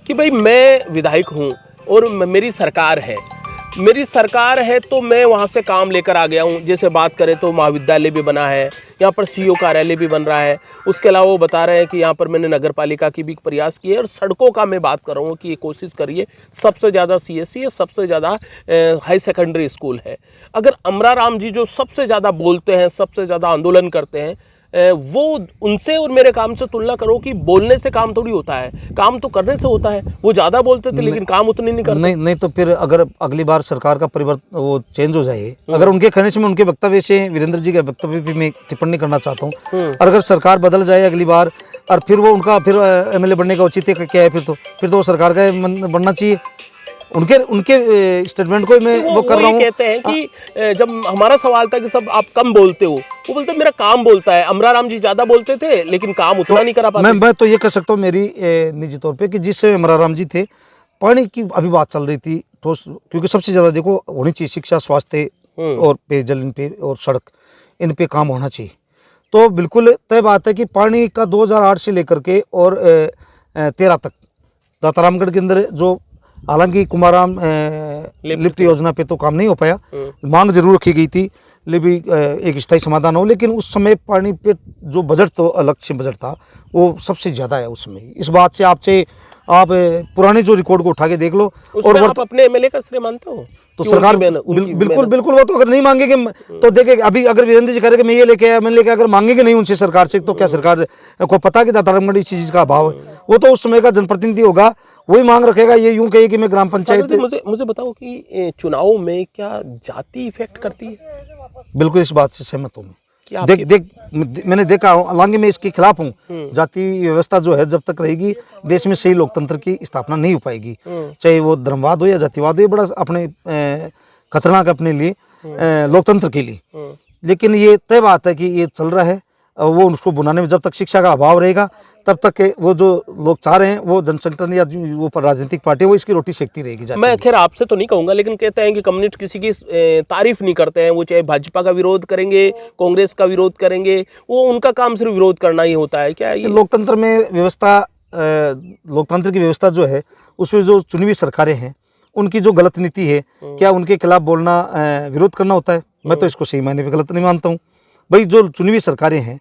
कि भाई मैं विधायक हूँ और मेरी सरकार है, तो मैं वहाँ से काम लेकर आ गया हूँ। जैसे बात करें तो महाविद्यालय भी बना है, यहाँ पर सीओ कार्यालय भी बन रहा है। उसके अलावा वो बता रहे हैं कि यहाँ पर मैंने नगर पालिका की भी प्रयास किए, और सड़कों का मैं बात कर रहा हूँ कि ये कोशिश करिए। सबसे ज़्यादा CSC है, सबसे ज़्यादा हाई सेकेंडरी स्कूल है। अगर अमरा राम जी जो सबसे ज़्यादा बोलते हैं, सबसे ज़्यादा आंदोलन करते हैं, वो उनसे और मेरे काम से तुलना करो कि बोलने से काम थोड़ी होता है, काम तो करने से होता है। वो ज़्यादा बोलते थे लेकिन काम उतने नहीं करते। नहीं तो फिर अगर अगली बार सरकार का परिवर्तन वो चेंज हो जाए, अगर उनके कहने से मैं उनके वक्तव्य से, वीरेंद्र जी के वक्तव्य पे मैं टिप्पणी करना चाहता हूँ, और अगर सरकार बदल जाए अगली बार और फिर वो उनका फिर MLA बनने का औचित्य क्या है, फिर तो वो सरकार का बनना चाहिए। उनके स्टेटमेंट को मैं वो कर रहा हूँ। कहते हैं कि जब हमारा सवाल था कि सब आप कम बोलते हो, वो बोलते मेरा काम बोलता है। अमरा राम जी ज्यादा बोलते थे लेकिन काम उतना नहीं करा पाते। मैं तो ये कह सकता हूँ मेरी निजी तौर पे कि जिससे अमरा राम जी थे, पानी की अभी बात चल रही थी ठोस, क्योंकि सबसे ज्यादा देखो होनी चाहिए शिक्षा, स्वास्थ्य और पेयजल, इन पे और सड़क, इन पे काम होना चाहिए। तो बिल्कुल तय बात है कि पानी का 2008 से लेकर के और 13 तक दातारामगढ़ के अंदर जो, हालांकि कुमाराम लिफ्ट योजना पे तो काम नहीं हो पाया, मांग जरूर रखी गई थी लेकिन एक स्थायी समाधान हो, लेकिन उस समय पानी पे जो बजट तो अलग से बजट था वो सबसे ज़्यादा है उस समय। इस बात से आप पुराने जो रिकॉर्ड को उठा के देख लो। और आप अपने MLA का श्रेय मानते हो तो सरकार बिल्कुल वो तो अगर नहीं मांगेगे तो देखे, अभी अगर वीरेंद्र जी कह रहे कि मैं ये लेके आया, मैंने लेके, अगर मांगेंगे नहीं उनसे सरकार से, तो क्या सरकार को पता कि दातारामगढ़ इस चीज़ का अभाव है? वो तो उस समय का जनप्रतिनिधि होगा, वही मांग रखेगा। ये यूं कहे कि मैं ग्राम पंचायत। मुझे बताओ कि चुनाव में क्या जाति इफेक्ट करती है? बिल्कुल इस बात से सहमत हूँ मैं। मैंने देखा हूँ, हालांकि मैं इसके खिलाफ हूँ। जाति व्यवस्था जो है जब तक रहेगी देश में सही लोकतंत्र की स्थापना नहीं हो पाएगी, चाहे वो धर्मवाद हो या जातिवाद हो। ये बड़ा अपने खतरनाक अपने लिए लोकतंत्र के लिए। लेकिन ये तय बात है कि ये चल रहा है, वो उसको बुनाने में जब तक शिक्षा का अभाव रहेगा तब तक वो जो लोग चाह रहे हैं वो जनसंगठन या वो राजनीतिक पार्टी वो इसकी रोटी सेकती रहेगी। मैं खैर आपसे तो नहीं कहूँगा, लेकिन कहते हैं कि कम्युनिस्ट किसी की तारीफ नहीं करते हैं। वो चाहे भाजपा का विरोध करेंगे, कांग्रेस का विरोध करेंगे, वो उनका काम सिर्फ विरोध करना ही होता है। क्या ये लोकतंत्र में व्यवस्था, लोकतंत्र की व्यवस्था जो है उसमें जो चुनी हुई सरकारें हैं उनकी जो गलत नीति है, क्या उनके खिलाफ बोलना विरोध करना होता है? मैं तो इसको सही मायने पे गलत नहीं मानता हूँ। भाई जो चुनी हुई सरकारें हैं,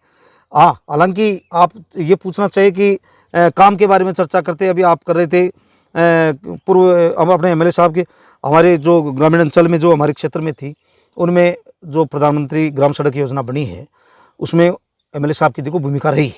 हालांकि आप ये पूछना चाहिए कि काम के बारे में चर्चा करते, अभी आप कर रहे थे पूर्व हम अपने MLA साहब के, हमारे जो ग्रामीण अंचल में जो हमारे क्षेत्र में थी, उनमें जो प्रधानमंत्री ग्राम सड़क योजना बनी है उसमें MLA साहब की देखो भूमिका रही।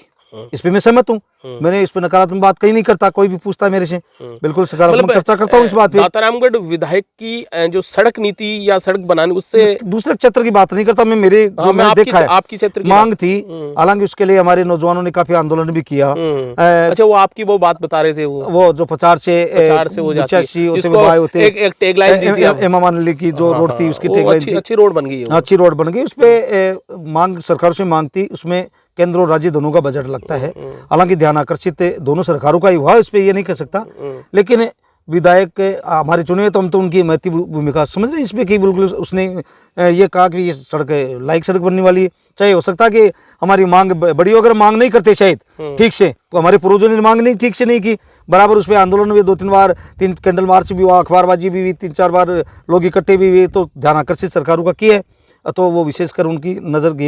इस पे मैं सहमत हूँ। मैंने इस पे नकारात्मक बात कहीं नहीं करता, कोई भी पूछता है मेरे से बिल्कुल सकारात्मक चर्चा करता हूँ इस बात पे। दातारामगढ़ विधायक की जो सड़क नीति या सड़क बनाने, उससे दूसरे क्षेत्र की बात नहीं करता मैं। मेरे जो मैंने देखा है आपकी क्षेत्र की मांग थी, हालांकि उसके लिए हमारे नौजवानों ने काफी आंदोलन भी किया। अच्छा, वो आपकी वो बात बता रहे थे, वो जो 50 से वो एक टैगलाइन दी थी इमाम अली की जो रोड थी, उसकी टैगलाइन थी, अच्छी रोड बन गई, अच्छी रोड बन गई। उस पे मांग सरकार से मांग थी, उसमें केंद्र और राज्य दोनों का बजट लगता है। हालांकि ध्यान आकर्षित दोनों सरकारों का ही हुआ, इस पे ये नहीं कह सकता। लेकिन विधायक हमारे चुने हुए तो हम तो उनकी महत्वपूर्ण भूमिका समझ रहे हैं इसमें कि बिल्कुल उसने ये कहा कि ये सड़क लाइक सड़क बनने वाली है। चाहे हो सकता है कि हमारी मांग बड़ी हो, अगर मांग नहीं करते शायद ठीक से, तो हमारे पूर्वजों ने मांग नहीं ठीक से नहीं की, बराबर उस पर आंदोलन हुए, 2-3 बार 3 कैंडल मार्च भी हुआ, अखबारबाजी भी हुई, 3-4 बार लोग इकट्ठे भी हुए, तो ध्यान आकर्षित सरकारों का किया है। तो वो विशेषकर उनकी नज़र गई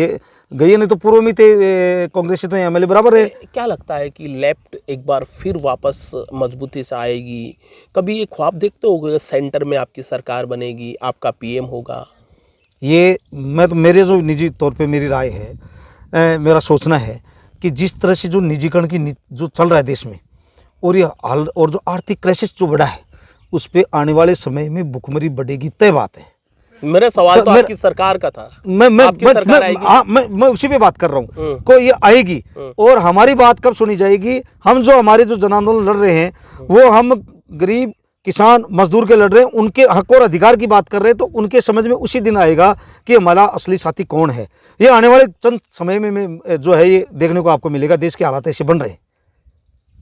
है, नहीं तो पूर्व में थे कांग्रेस से तो MLA बराबर है। क्या लगता है कि लेफ्ट एक बार फिर वापस मजबूती से आएगी? कभी ये ख्वाब देखते हो सेंटर में आपकी सरकार बनेगी, आपका PM होगा? ये मैं तो, मेरे जो निजी तौर पे मेरी राय है, मेरा सोचना है कि जिस तरह से जो निजीकरण की जो चल रहा है देश में, और ये हाल और जो आर्थिक क्राइसिस जो बढ़ा है, उस पर आने वाले समय में भुखमरी बढ़ेगी, तय बात है। मेरा सवाल तो आपकी सरकार का था। मैं उसी पे बात कर रहा हूँ को ये आएगी, और हमारी बात कब सुनी जाएगी? हम जो हमारे जो जन आंदोलन लड़ रहे हैं वो हम गरीब किसान मजदूर के लड़ रहे हैं, उनके हक और अधिकार की बात कर रहे हैं, तो उनके समझ में उसी दिन आएगा कि हमारा असली साथी कौन है। ये आने वाले चंद समय में जो है ये देखने को आपको मिलेगा। देश के हालात ऐसे बन रहे हैं।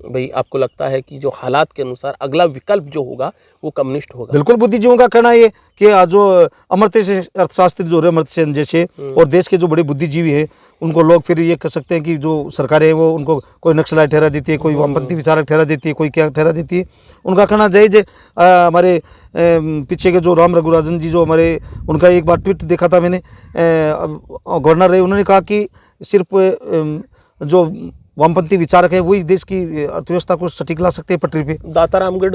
भाई आपको लगता है कि जो हालात के अनुसार अगला विकल्प जो होगा वो कम्युनिस्ट होगा? बिल्कुल बुद्धिजीवियों का कहना ये कि जो अमर्त्य से अर्थशास्त्री जो है अमर्त्य सेन जैसे और देश के जो बड़े बुद्धिजीवी हैं उनको लोग फिर ये कह सकते हैं कि जो सरकारें हैं वो उनको कोई नक्सलाइट ठहरा देती है, कोई वामपंथी विचारक ठहरा देती है, कोई क्या ठहरा देती है। उनका कहना जायज है। हमारे पीछे के जो राम रघुराजन जी जो हमारे, उनका एक बार ट्वीट देखा था मैंने, गवर्नर रहे, उन्होंने कहा कि सिर्फ जो वामपंथी विचारक है वही देश की अर्थव्यवस्था को सटीक ला सकते हैं पटरी पे। दातारामगढ़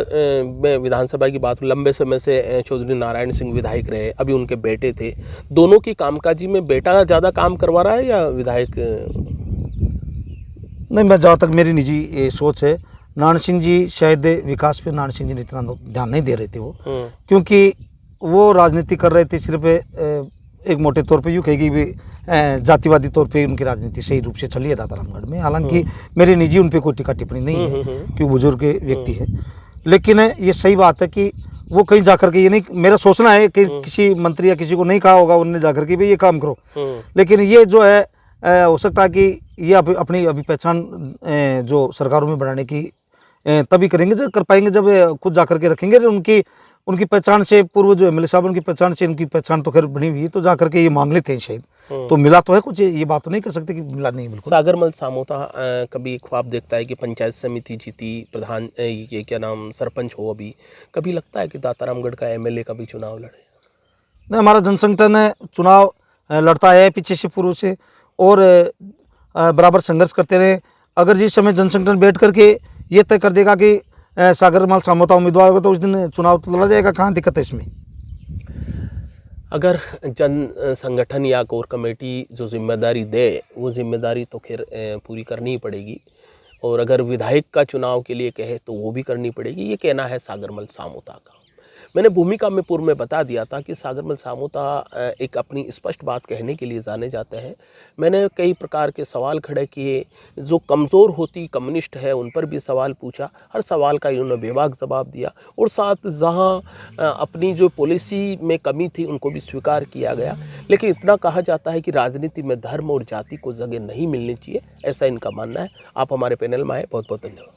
में विधानसभा की बात, लंबे समय से चौधरी नारायण सिंह विधायक रहे, अभी उनके बेटे थे। दोनों की कामकाजी में बेटा ज़्यादा काम करवा रहा है या विधायक? नहीं, मैं जहाँ तक मेरी निजी सोच है, नारायण सिंह जी शायद विकास पे नारायण सिंह जी ने इतना ध्यान नहीं दे रहे थे वो, क्योंकि वो राजनीति कर रहे थे सिर्फ एक मोटे तौर पे यूँ कहेगी भी जातिवादी तौर पे उनकी राजनीति सही रूप से चली है दातारामगढ़ में। हालांकि मेरी निजी उन पे कोई टिक्का टिप्पणी नहीं है कि वो बुजुर्ग व्यक्ति है, लेकिन ये सही बात है कि वो कहीं जाकर के, ये नहीं मेरा सोचना है कि किसी मंत्री या किसी को नहीं कहा होगा उन्होंने जाकर के भी ये काम करो, लेकिन ये जो है हो सकता है कि ये अपनी अभी पहचान जो सरकारों में बढ़ाने की तभी करेंगे जब कर पाएंगे, जब खुद जाकर के रखेंगे। उनकी पहचान से पूर्व जो एमएलए साहब उनकी पहचान से, उनकी पहचान तो खैर बनी हुई है, तो जाकर के ये मांग लेते हैं शायद, तो मिला तो है कुछ, ये बात तो नहीं कर सकते कि मिला नहीं। बिल्कुल। सागरमल सामोता कभी ख्वाब देखता है कि पंचायत समिति जीती, प्रधान ये क्या नाम सरपंच हो, अभी कभी लगता है कि दातारामगढ़ का एमएलए का भी चुनाव लड़े? नहीं, हमारा जनसंगठन है चुनाव लड़ता है पीछे से पूर्व से, और बराबर संघर्ष करते रहे। अगर जिस समय जनसंगठन बैठ करके ये तय कर देगा कि सागरमल सामोता उम्मीदवार होगा तो उस दिन चुनाव तो लड़ा जाएगा, कहाँ दिक्कत है इसमें। अगर जन संगठन या कोर कमेटी जो जिम्मेदारी दे वो जिम्मेदारी तो खैर पूरी करनी ही पड़ेगी, और अगर विधायक का चुनाव के लिए कहे तो वो भी करनी पड़ेगी, ये कहना है सागरमल सामोता का। मैंने भूमिका में पूर्व में बता दिया था कि सागरमल सामोता एक अपनी स्पष्ट बात कहने के लिए जाने जाते हैं। मैंने कई प्रकार के सवाल खड़े किए, जो कमज़ोर होती कम्युनिस्ट है उन पर भी सवाल पूछा, हर सवाल का इन्होंने बेबाक जवाब दिया, और साथ जहां अपनी जो पॉलिसी में कमी थी उनको भी स्वीकार किया गया। लेकिन इतना कहा जाता है कि राजनीति में धर्म और जाति को जगह नहीं मिलनी चाहिए, ऐसा इनका मानना है। आप हमारे पैनल में आए, बहुत बहुत धन्यवाद।